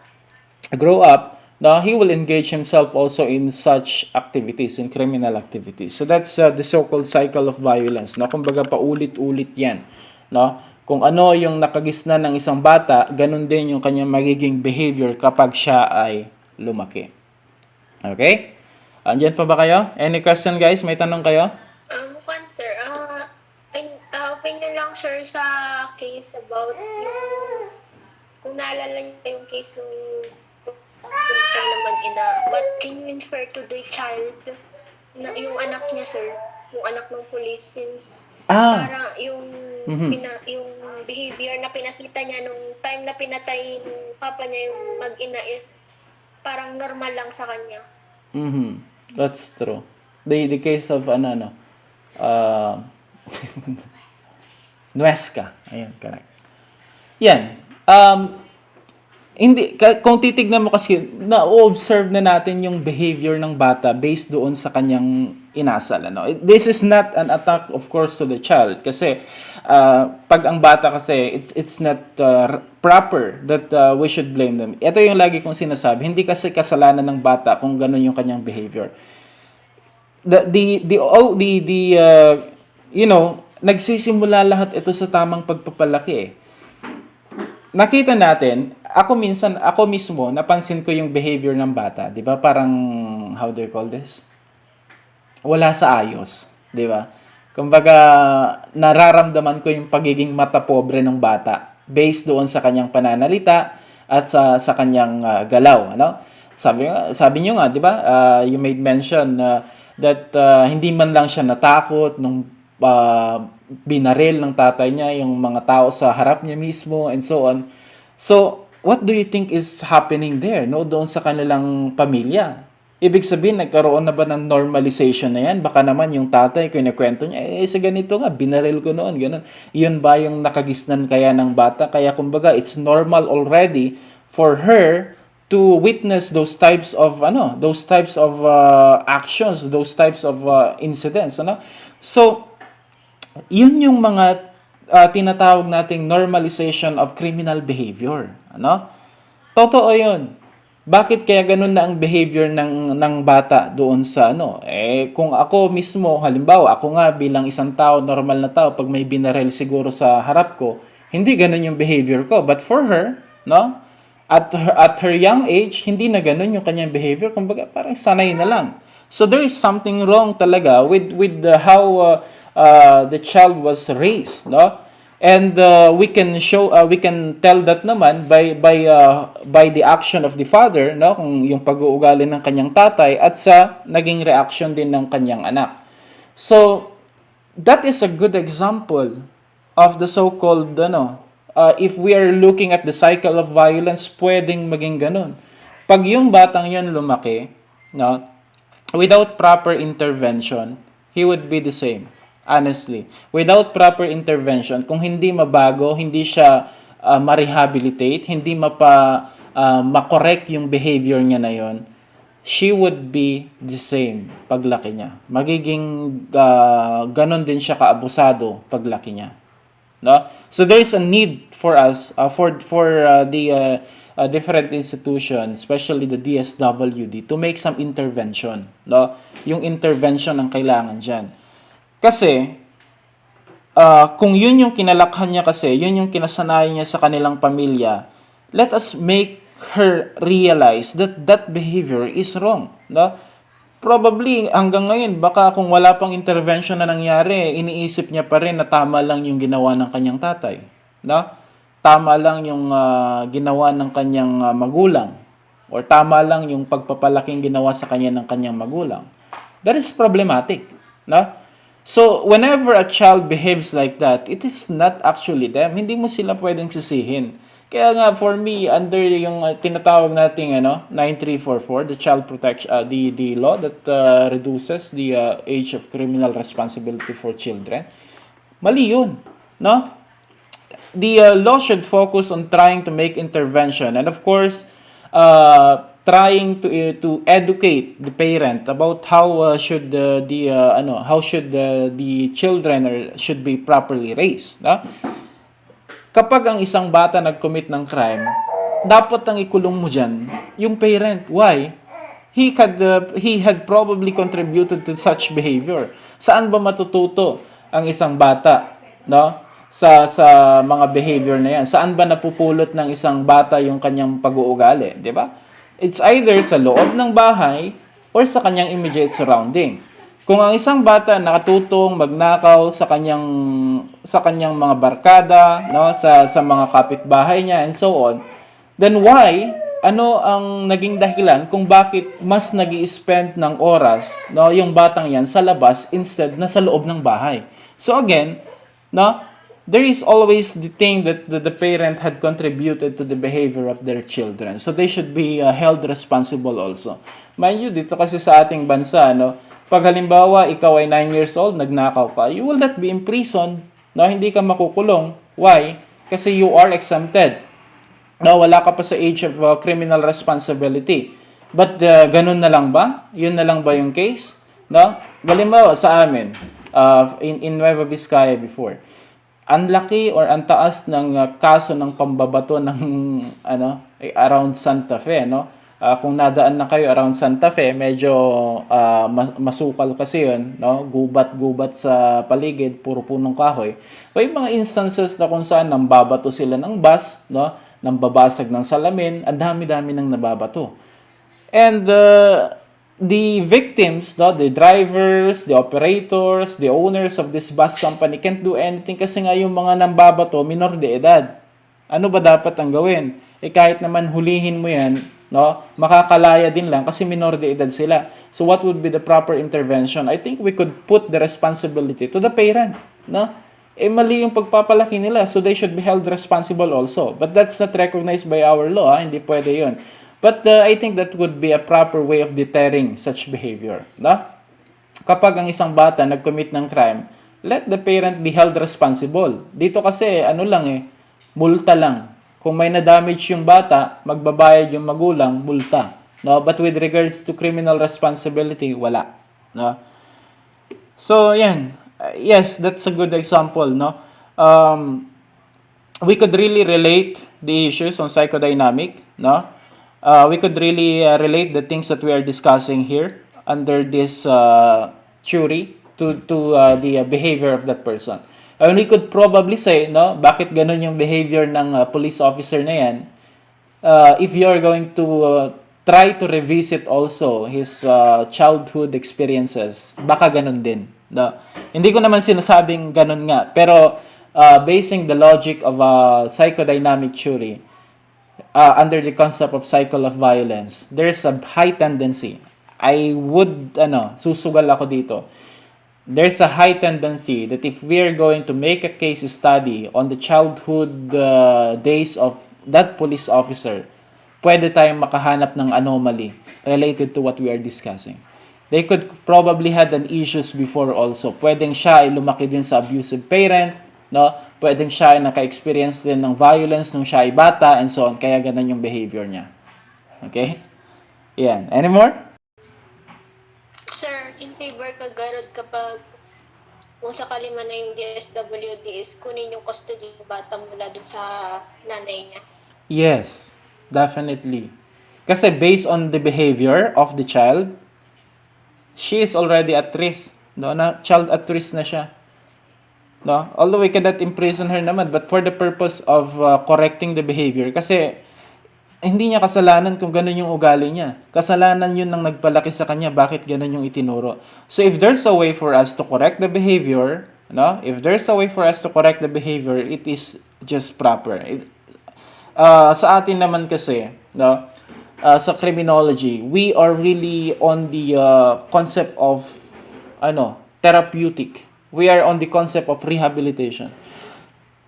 no, he will engage himself also in such activities, in criminal activities. So that's the so-called cycle of violence. No? Kumbaga paulit-ulit yan. No? Kung ano yung nakagisnan ng isang bata, ganun din yung kanyang magiging behavior kapag siya ay lumaki. Okay? Andyan pa ba kayo? Any question, guys? May tanong kayo? Mukhang sir, opinion lang sir sa case about yung, kung naalala niyo yung case ng tayo naman ina, what can you infer to the child, na yung anak niya sir, yung anak ng police, since parang yung yung behavior na pinakita niya nung time na pinatay ng papa niya yung mag-ina is parang normal lang sa kanya. That's true. The case of Nuesca. Ayan, correct. Yan. Hindi, kung titignan mo kasi, na-observe na natin yung behavior ng bata based doon sa kanyang inasal. Ano? This is not an attack, of course, to the child. Kasi, pag ang bata kasi, it's not proper that we should blame them. Ito yung lagi kong sinasabi. Hindi kasi kasalanan ng bata kung ganun yung kanyang behavior. Nagsisimula lahat ito sa tamang pagpapalaki eh. Nakita natin, ako mismo, napansin ko yung behavior ng bata. Di ba? Parang, how do you call this? Wala sa ayos. Di ba? Kumbaga, nararamdaman ko yung pagiging matapobre ng bata based doon sa kanyang pananalita at sa kanyang galaw. Ano? Sabi niyo nga, di ba? You made mention that hindi man lang siya natakot nung binaril ng tatay niya yung mga tao sa harap niya mismo and so on. So, what do you think is happening there, no? Doon sa kanilang pamilya? Ibig sabihin, nagkaroon na ba ng normalization na yan? Baka naman yung tatay, kinikwento niya, sa ganito nga, binaril ko noon, ganun. Yun ba yung nakagisnan kaya ng bata? Kaya kumbaga, it's normal already for her to witness those types of actions, those types of incidents, ano? So, yun yung mga tinatawag nating normalization of criminal behavior. Ano? Totoo yun. Bakit kaya ganun na ang behavior ng bata doon sa kung ako mismo, halimbawa, ako nga bilang isang tao, normal na tao, pag may binarel siguro sa harap ko, hindi ganun yung behavior ko. But for her, no? At her young age, hindi na ganun yung kanyang behavior. Kumbaga, parang sanay na lang. So there is something wrong talaga with how the child was raised, no? And we can tell that naman by the action of the father, no? Kung yung pag-uugali ng kanyang tatay at sa naging reaction din ng kanyang anak. So that is a good example of the so-called if we are looking at the cycle of violence, pwedeng maging ganun. Pag yung batang yun lumaki, no, without proper intervention, he would be the same. Honestly, without proper intervention, kung hindi mabago, hindi siya ma-rehabilitate, hindi ma-correct yung behavior niya na yon, she would be the same paglaki niya. Magiging ganon din siya kaabusado paglaki niya. No? So there is a need for us, for the different institutions, especially the DSWD, to make some intervention. No? Yung intervention ang kailangan dyan. Kasi, kung yun yung kinalakhan niya kasi, yun yung kinasanayan niya sa kanilang pamilya, let us make her realize that behavior is wrong. No? Probably, hanggang ngayon, baka kung wala pang intervention na nangyari, iniisip niya pa rin na tama lang yung ginawa ng kanyang tatay. No? Tama lang yung ginawa ng kanyang magulang. Or tama lang yung pagpapalaking ginawa sa kanya ng kanyang magulang. That is problematic. No? So, whenever a child behaves like that, it is not actually them. Hindi mo sila pwedeng sisihin. Kaya nga, for me, under yung tinatawag nating 9344, the child protection, the law that reduces the age of criminal responsibility for children, mali yun. No? The law should focus on trying to make intervention. And of course, trying to educate the parent about how should the children should be properly raised. No? Kapag ang isang bata nag-commit ng crime, dapat ang ikulong mo dyan, yung parent. Why? He had probably contributed to such behavior. Saan ba matututo ang isang bata, no? Sa mga behavior na yan. Saan ba napupulot ng isang bata yung kanyang pag-uugali, 'di ba? It's either sa loob ng bahay or sa kanyang immediate surrounding. Kung ang isang bata nakatutong magnakaw sa kanyang mga barkada, no, sa mga kapitbahay niya and so on, then why, ano ang naging dahilan kung bakit mas nag-i-spend ng oras, no, yung batang yan sa labas instead na sa loob ng bahay? So again, no, there is always the thing that the parent had contributed to the behavior of their children. So they should be held responsible also. Mind you, dito kasi sa ating bansa, no, pag halimbawa ikaw ay 9 years old, nagnakaw ka, you will not be imprisoned, no, hindi ka makukulong. Why? Kasi you are exempted. No, wala ka pa sa age of criminal responsibility. But ganun na lang ba? Yun na lang ba yung case? No? Halimbawa sa amin, in Nueva Vizcaya before, ang laki or ang taas ng kaso ng pambabato ng around Santa Fe, no? Kung nadaan na kayo around Santa Fe, medyo masukal kasi 'yun, no? Gubat-gubat sa paligid, puro punong kahoy. May mga instances na kung saan nambabato sila ng bus, no? Nambabasag ng salamin, ang dami-dami nang nababato. And the victims, no, the drivers, the operators, the owners of this bus company can't do anything kasi nga yung mga nambabato, minor de edad. Ano ba dapat ang gawin? Kahit naman hulihin mo yan, no, makakalaya din lang kasi minor de edad sila. So what would be the proper intervention? I think we could put the responsibility to the parent, no? Mali yung pagpapalaki nila, so they should be held responsible also. But that's not recognized by our law, hindi pwede yun. But I think that would be a proper way of deterring such behavior, no? Kapag ang isang bata nag-commit ng crime, let the parent be held responsible. Dito kasi, multa lang. Kung may na-damage yung bata, magbabayad yung magulang, multa. No? But with regards to criminal responsibility, wala. No? So, yan. Yes, that's a good example. No? We could really relate the issues on psychodynamic. No? We could really relate the things that we are discussing here under this theory to the behavior of that person. And we could probably say, no, bakit ganun yung behavior ng police officer na yan? If you are going to try to revisit also his childhood experiences, baka ganun din. No? Hindi ko naman sinasabing ganun nga, pero basing the logic of psychodynamic theory, under the concept of cycle of violence, there's a high tendency. I would, susugal ako dito. There's a high tendency that if we are going to make a case study on the childhood days of that police officer, pwede tayong makahanap ng anomaly related to what we are discussing. They could probably had an issues before also. Pwedeng siya ay lumaki din sa abusive parent, no? Pwedeng siya ay naka-experience din ng violence nung siya ay bata and so on. Kaya ganun yung behavior niya. Okay? Yan. Any more? Sir, in favor ka garod kapag kung sakali man na yung DSWD is kunin yung custody ng bata mula dun sa nanay niya. Yes, definitely. Kasi based on the behavior of the child, she is already at risk. No? Child at risk na siya. No? Although we cannot imprison her naman, but for the purpose of correcting the behavior, kasi hindi niya kasalanan kung ganun yung ugali niya. Kasalanan yun nang nagpalaki sa kanya, bakit ganun yung itinuro. So if there's a way for us to correct the behavior, no? If there's a way for us to correct the behavior, it is just proper. Sa atin naman kasi, no? Sa criminology, we are really on the concept of therapeutic. We are on the concept of rehabilitation.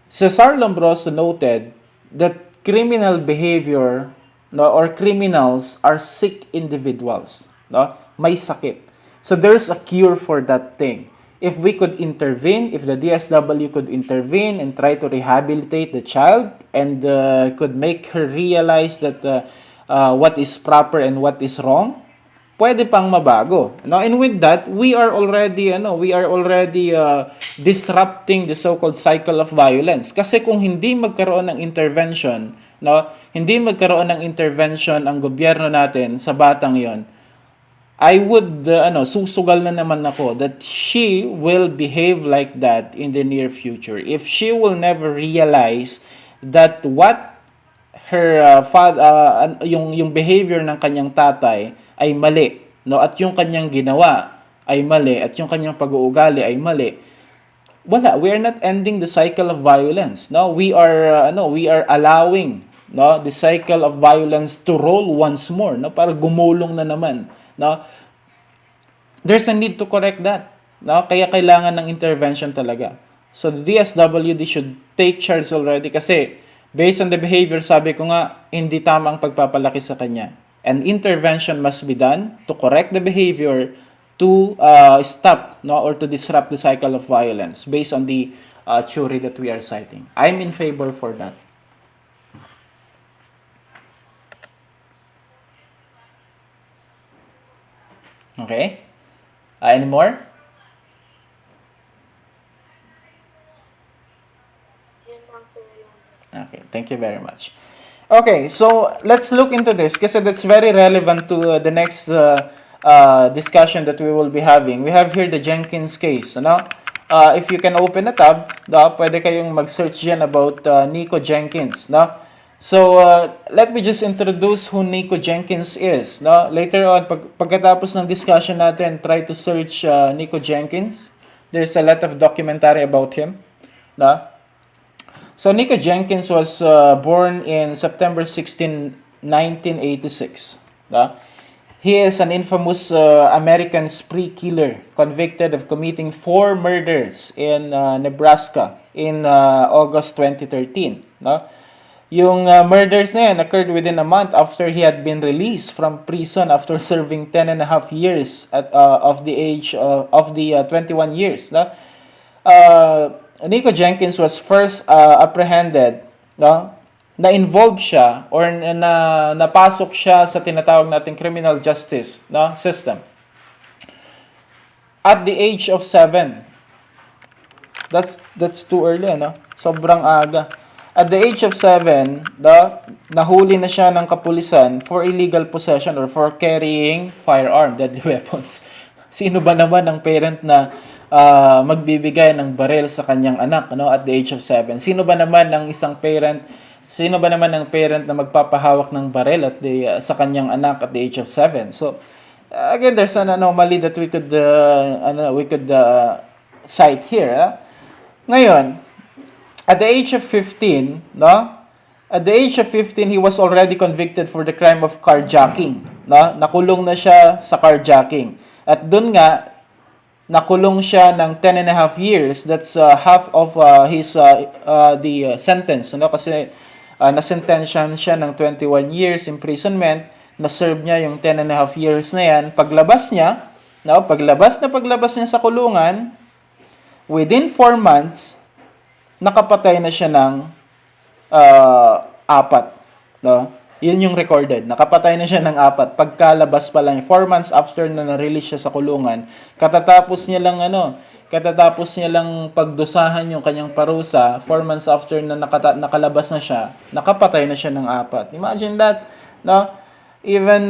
Cesar Lombroso noted that criminal behavior, no, or criminals are sick individuals, no? May sakit. So there's a cure for that thing. If we could intervene, if the DSW could intervene and try to rehabilitate the child and could make her realize that what is proper and what is wrong, pwede pang mabago. No? And with that, we are already disrupting the so-called cycle of violence. Kasi kung hindi magkaroon ng intervention, no, hindi magkaroon ng intervention ang gobyerno natin sa batang 'yon, I would, susugal na naman ako that she will behave like that in the near future. If she will never realize that what her yung behavior ng kanyang tatay ay mali, no, at yung kanyang ginawa ay mali, at yung kanyang pag-uugali ay mali, we are not ending the cycle of violence. No, we are allowing, no, the cycle of violence to roll once more, no, para gumulong na naman, no. There's a need to correct that, no, kaya kailangan ng intervention talaga. So the DSWD should take charge already, kasi based on the behavior, sabi ko nga, hindi tama ang pagpapalaki sa kanya, and intervention must be done to correct the behavior, to stop, no, or to disrupt the cycle of violence based on the theory that we are citing. I'm in favor for that. Okay? Any more? Yun lang, sir. Okay, thank you very much. Okay, so let's look into this kasi that's very relevant to the next discussion that we will be having. We have here the Jenkins case. Ano? If you can open a tab, pwede kayong mag-search dyan about Nico Jenkins. No? So, let me just introduce who Nico Jenkins is. No? Later on, pagkatapos ng discussion natin, try to search Nico Jenkins. There's a lot of documentary about him. No? So, Nico Jenkins was born in September 16, 1986. No? He is an infamous American spree killer convicted of committing 4 murders in Nebraska in August 2013. No? Yung murders na yan occurred within a month after he had been released from prison after serving 10 and a half years of the age of the 21 years. No? Nico Jenkins was first apprehended, no? Na-involved siya or napasok siya sa tinatawag nating criminal justice, no, system at the age of 7. That's too early, no? Sobrang aga. At the age of 7, nahuli na siya ng kapulisan for illegal possession or for carrying firearm, deadly weapons. Sino ba naman ang parent na magbibigay ng baril sa kanyang anak, no, at the age of 7? Sino ba naman ang parent na magpapahawak ng baril sa kanyang anak at the age of 7? So again, there's an anomaly that we could cite here. Ngayon, at the age of 15, no? At the age of 15, he was already convicted for the crime of carjacking, no? Nakulong na siya sa carjacking. At doon nga nakulong siya ng 10 and a half years. That's half of his the sentence, no? Kasi nasentensyahan siya ng 21 years imprisonment. Na-serve niya yung 10 and a half years na yan. Paglabas niya niya sa kulungan, within 4 months, nakapatay na siya ng 4. No? Yun yung recorded. Nakapatay na siya ng 4. Pagkalabas pa lang, 4 months after na na-release siya sa kulungan, katatapos niya lang pagdusahan yung kanyang parusa, 4 months after na nakalabas na siya, nakapatay na siya ng 4. Imagine that, no? Even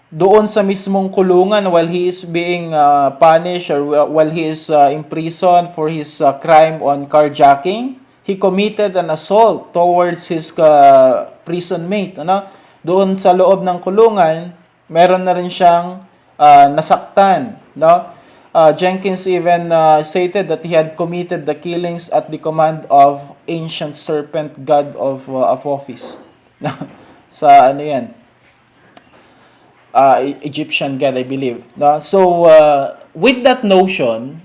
doon sa mismong kulungan, while he is being punished or while he is imprisoned for his crime on carjacking, he committed an assault towards his prison mate. Ano? Doon sa loob ng kulungan, meron na rin siyang nasaktan. No? Jenkins even stated that he had committed the killings at the command of ancient serpent god of office. Sa ano yan? Egyptian god, I believe. No? So, with that notion,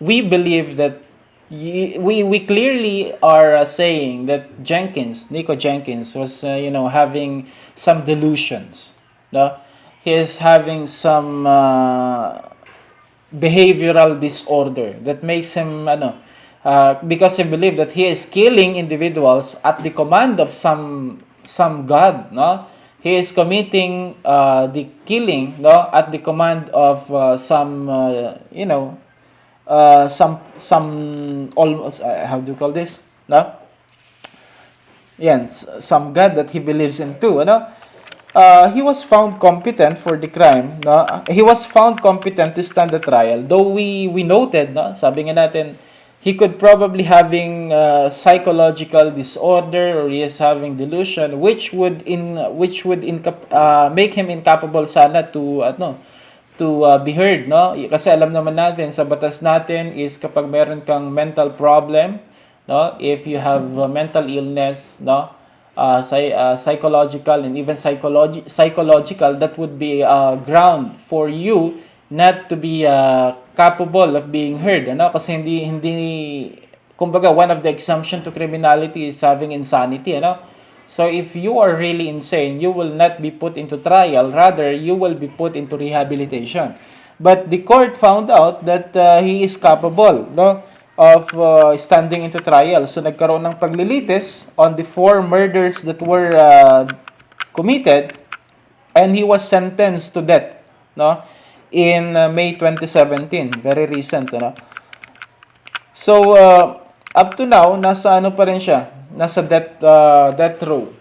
we believe that we clearly are saying that Nico Jenkins was, having some delusions. No? He is having some behavioral disorder that makes him, because he believed that he is killing individuals at the command of some god, no? He is committing the killing, no, at the command of some almost how do you call this, no? yan, some God that he believes in too, ano? He was found competent for the crime, no? He was found competent to stand the trial. Though we noted, no? Sabi nga natin, he could probably having psychological disorder, or he is having delusion, make him incapable sana to be heard, no? Kasi alam naman natin sa batas natin is kapag meron kang mental problem, no? If you have mental illness, no? Psychological and even psychological, that would be ground for you not to be capable of being heard, ano? Kasi hindi kumbaga one of the exemption to criminality is having insanity, ano? So if you are really insane, you will not be put into trial, rather you will be put into rehabilitation. But the court found out that he is capable, no, of standing into trial. So nagkaroon ng paglilitis on the 4 murders that were committed, and he was sentenced to death, no, in May 2017, very recent, no. So up to now, nasa ano pa rin siya, nasa death row.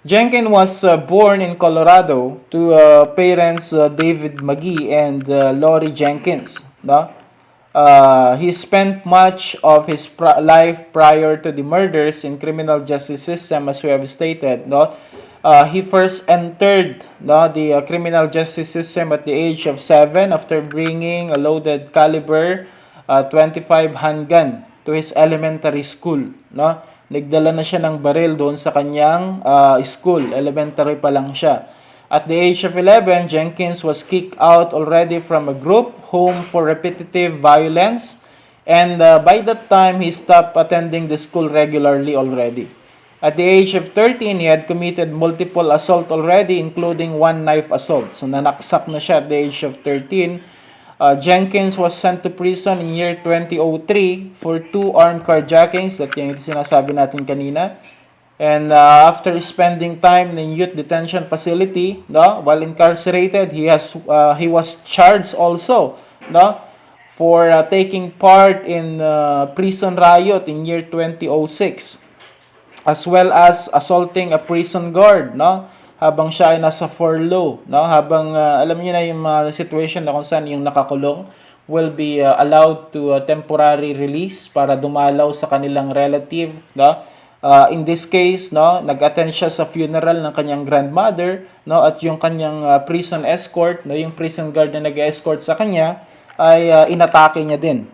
Jenkins was born in Colorado to parents David McGee and Lori Jenkins, no? He spent much of his life prior to the murders in criminal justice system, as we have stated, no? He first entered, no, the criminal justice system at the age of 7 after bringing a loaded caliber 25 handgun to his elementary school, no? Nagdala na siya ng baril doon sa kanyang school, elementary pa lang siya. At the age of 11, Jenkins was kicked out already from a group home for repetitive violence, and by that time he stopped attending the school regularly already. At the age of 13, he had committed multiple assault already, including 1 knife assault. So nanaksak na siya at the age of 13. Jenkins was sent to prison in year 2003 for 2 armed carjackings. That yung sinasabi natin kanina. And after spending time in youth detention facility, no, while incarcerated, he was charged also, no, for taking part in prison riot in year 2006, as well as assaulting a prison guard, no, habang siya ay nasa furlough, no, habang alam niyo na yung situation na kung saan yung nakakulong will be allowed to temporary release para dumalaw sa kanilang relative, no. In this case, no, nag-attend siya sa funeral ng kanyang grandmother, no, at yung kanyang prison escort, no, yung prison guard na nag-escort sa kanya ay inatake niya din.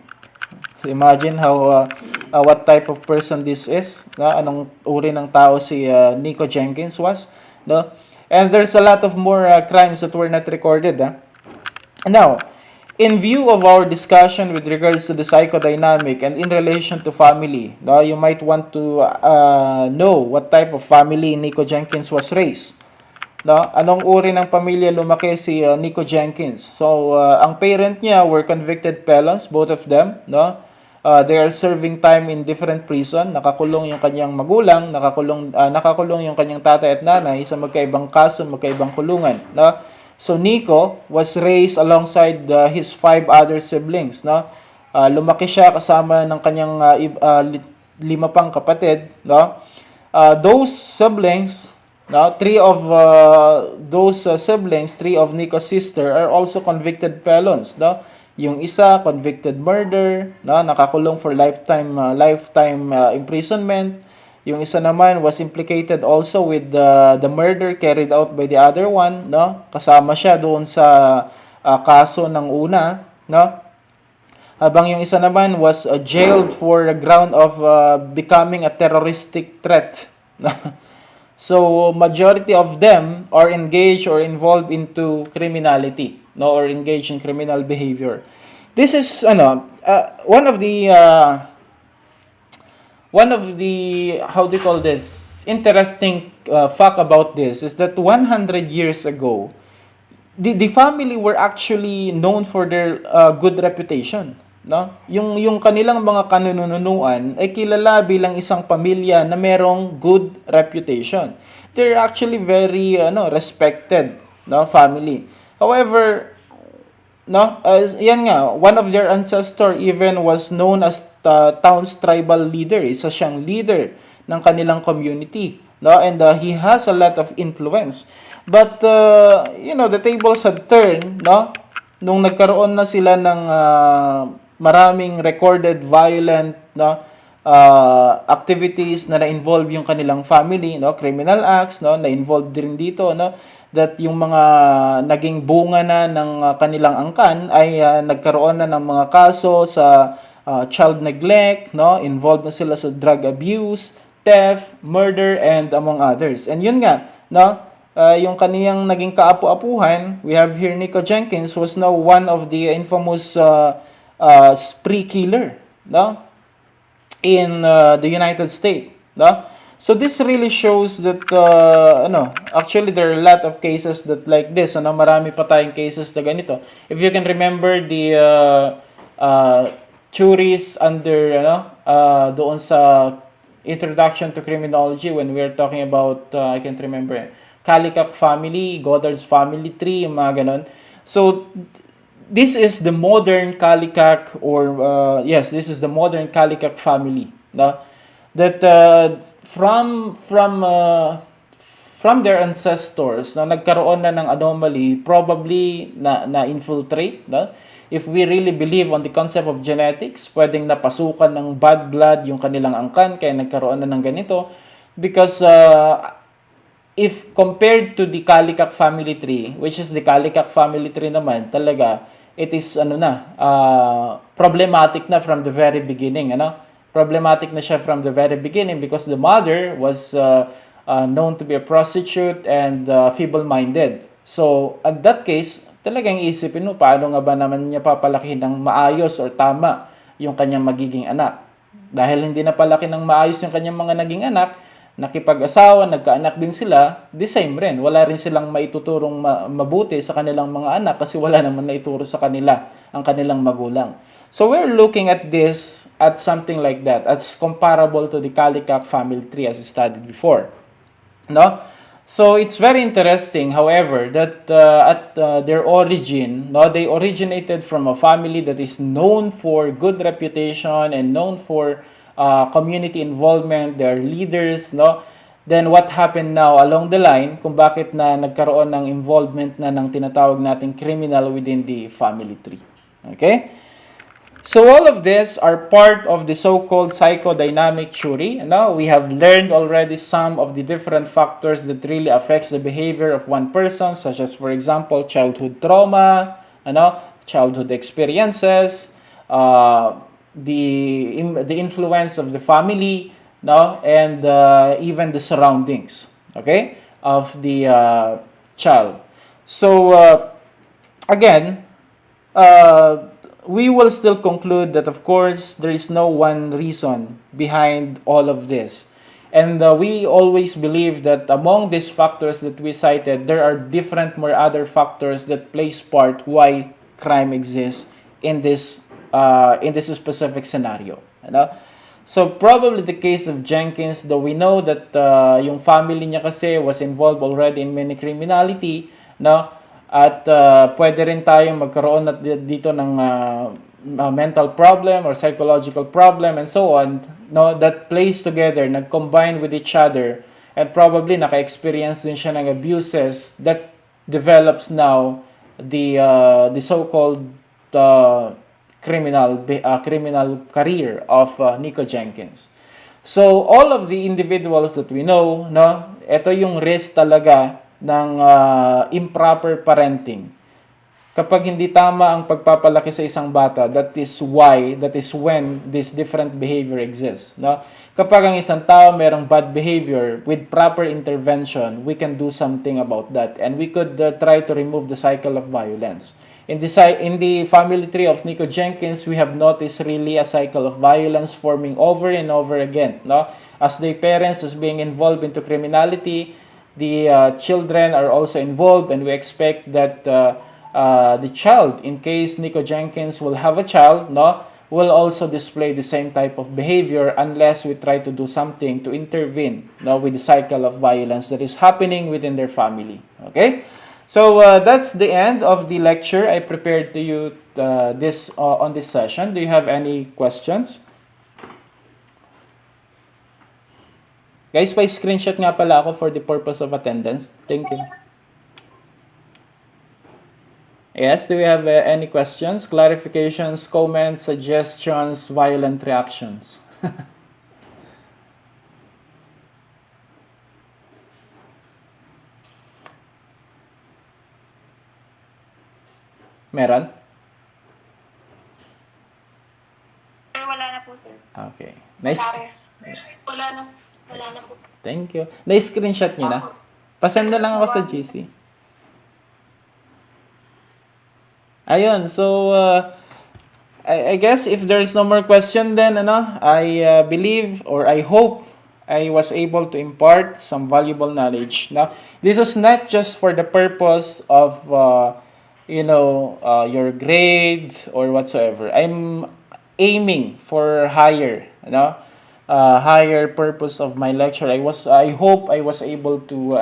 So imagine how what type of person this is, no? Anong uri ng tao si Nico Jenkins was, no? And there's a lot of more crimes that were not recorded, Now, in view of our discussion with regards to the psychodynamic and in relation to family, no, you might want to know what type of family Nico Jenkins was raised. No? Anong uri ng pamilya lumaki si Nico Jenkins? So, ang parent niya were convicted felons, both of them, no? They are serving time in different prison. Nakakulong yung kanyang magulang, nakakulong yung kanyang tatay at nanay sa magkaibang kaso, magkaibang kulungan, no? So Nico was raised alongside his 5 other siblings, no? Lumaki siya kasama ng kanyang 5 pang kapatid, no? Those siblings, no, 3 of those siblings, 3 of Nico's sister are also convicted felons, no? Yung isa convicted murder, no, nakakulong for lifetime imprisonment. Yung isa naman was implicated also with the murder carried out by the other one, no? Kasama siya doon sa kaso ng una, no? Habang yung isa naman was jailed for the ground of becoming a terroristic threat. So majority of them are engaged or involved into criminality, no, or engaged in criminal behavior. This is one of the how do you call this, interesting fact about this is that 100 years ago, the family were actually known for their good reputation, no? Yung kanilang mga kanununuan ay kilala bilang isang pamilya na merong good reputation. They're actually very respected, no, family. However, no, yan nga, one of their ancestor even was known as town's tribal leader. Isa siyang leader ng kanilang community, no? And he has a lot of influence. But the tables have turned, no? Nung nagkaroon na sila ng maraming recorded violent, no, activities na na-involve yung kanilang family, no, criminal acts, no, na-involved din dito, no, that yung mga naging bunga na ng kanilang angkan ay nagkaroon na ng mga kaso sa child neglect, no, involved na sila sa drug abuse, theft, murder, and among others. And yun nga, no, yung kaniyang naging kaapu-apuhan, we have here Nico Jenkins was now one of the infamous spree killer, no, in the United States, no? So this really shows that actually there are a lot of cases that like this, ano, marami pa tayong cases na ganito. If you can remember the theories under doon sa Introduction to Criminology when we're talking about I can't remember, Kallikak family, Goddard's family tree, yung mga ganon. So this is the modern Kallikak, or this is the modern Kallikak family, no? That from their ancestors na nagkaroon na ng anomaly, probably na infiltrate, no? If we really believe on the concept of genetics, pwedeng napasukan ng bad blood yung kanilang angkan kaya nagkaroon na ng ganito, because if compared to the Kallikak family tree, which is the Kallikak family tree naman talaga, it is problematic na from the very beginning, ano? Problematic na siya from the very beginning because the mother was known to be a prostitute and feeble-minded. So, at that case, talagang isipin mo, paano nga ba naman niya papalaki ng maayos or tama yung kanyang magiging anak? Dahil hindi na palaki ng maayos yung kanyang mga naging anak, nakipag-asawa, nagkaanak din sila, the same rin. Wala rin silang maituturong mabuti sa kanilang mga anak kasi wala naman naituro sa kanila ang kanilang magulang. So we're looking at this, at something like that, as comparable to the Kallikak family tree as studied before. No? So it's very interesting, however, that at their origin, no, they originated from a family that is known for good reputation and known for community involvement, their leaders, no? Then what happened now along the line kung bakit na nagkaroon ng involvement na ng tinatawag nating criminal within the family tree. Okay? So all of this are part of the so-called psychodynamic theory. Now, we have learned already some of the different factors that really affects the behavior of one person, such as, for example, childhood trauma, childhood experiences, the influence of the family, no, and even the surroundings, okay, of the child. So again, we will still conclude that, of course, there is no one reason behind all of this. And we always believe that among these factors that we cited, there are different more other factors that plays part why crime exists in this specific scenario. So probably the case of Jenkins, though we know that yung family niya kasi was involved already in many criminality, no? At pwede rin tayong magkaroon dito ng mental problem or psychological problem and so on, no, that plays together, nag-combine with each other, and probably naka-experience din siya ng abuses that develops now the so-called criminal career of Nico Jenkins. So all of the individuals that we know, no, ito yung risk talaga ng improper parenting. Kapag hindi tama ang pagpapalaki sa isang bata, that is when this different behavior exists. No? Kapag ang isang tao merong bad behavior, with proper intervention, we can do something about that. And we could try to remove the cycle of violence. In the family tree of Nico Jenkins, we have noticed really a cycle of violence forming over and over again. No? As the parents is being involved into criminality, the children are also involved, and we expect that the child, in case Nico Jenkins will have a child, no, will also display the same type of behavior unless we try to do something to intervene, no, with the cycle of violence that is happening within their family. Okay, so that's the end of the lecture I prepared to you on this session. Do you have any questions? Guys, pa-screenshot nga pala ako for the purpose of attendance. Thank you. Yes, do we have any questions, clarifications, comments, suggestions, violent reactions? Meron? Wala na po, sir. Okay. Nice. Wala na po. Thank you. Na-screenshot niyo na? Pasend na lang ako sa GC. Ayun, so I guess if there's no more question then I believe or I hope I was able to impart some valuable knowledge. Now, this is not just for the purpose of your grades or whatsoever. I'm aiming for higher, higher purpose of my lecture. I hope I was able to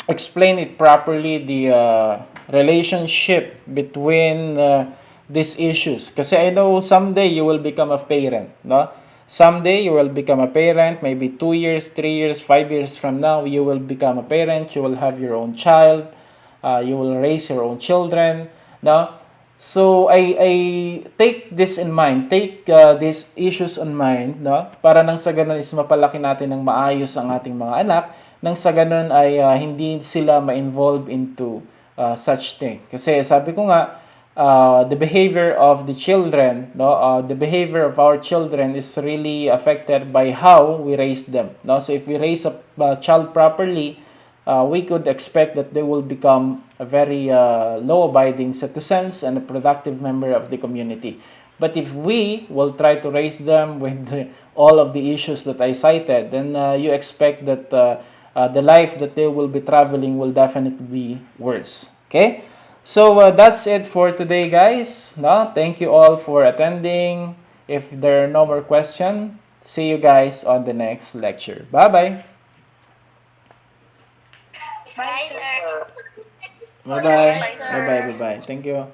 explain it properly, the relationship between these issues. Kasi I know someday you will become a parent, no? Someday you will become a parent, maybe 2 years, 3 years, 5 years from now, you will become a parent, you will have your own child, you will raise your own children, no? So I take this in mind, take these issues in mind, no? Para nang sa ganun is mapalaki natin ng maayos ang ating mga anak, nang sa ganun ay hindi sila ma-involve into such thing. Kasi sabi ko nga, the behavior of the children, the behavior of our children is really affected by how we raise them. No? So if we raise a child properly, we could expect that they will become a very law-abiding citizens and a productive member of the community. But if we will try to raise them with all of the issues that I cited, then you expect that the life that they will be traveling will definitely be worse. Okay? So that's it for today, guys. No? Thank you all for attending. If there are no more questions, see you guys on the next lecture. Bye-bye. Bye, sir. Bye-bye. Bye-bye. Bye-bye. Thank you.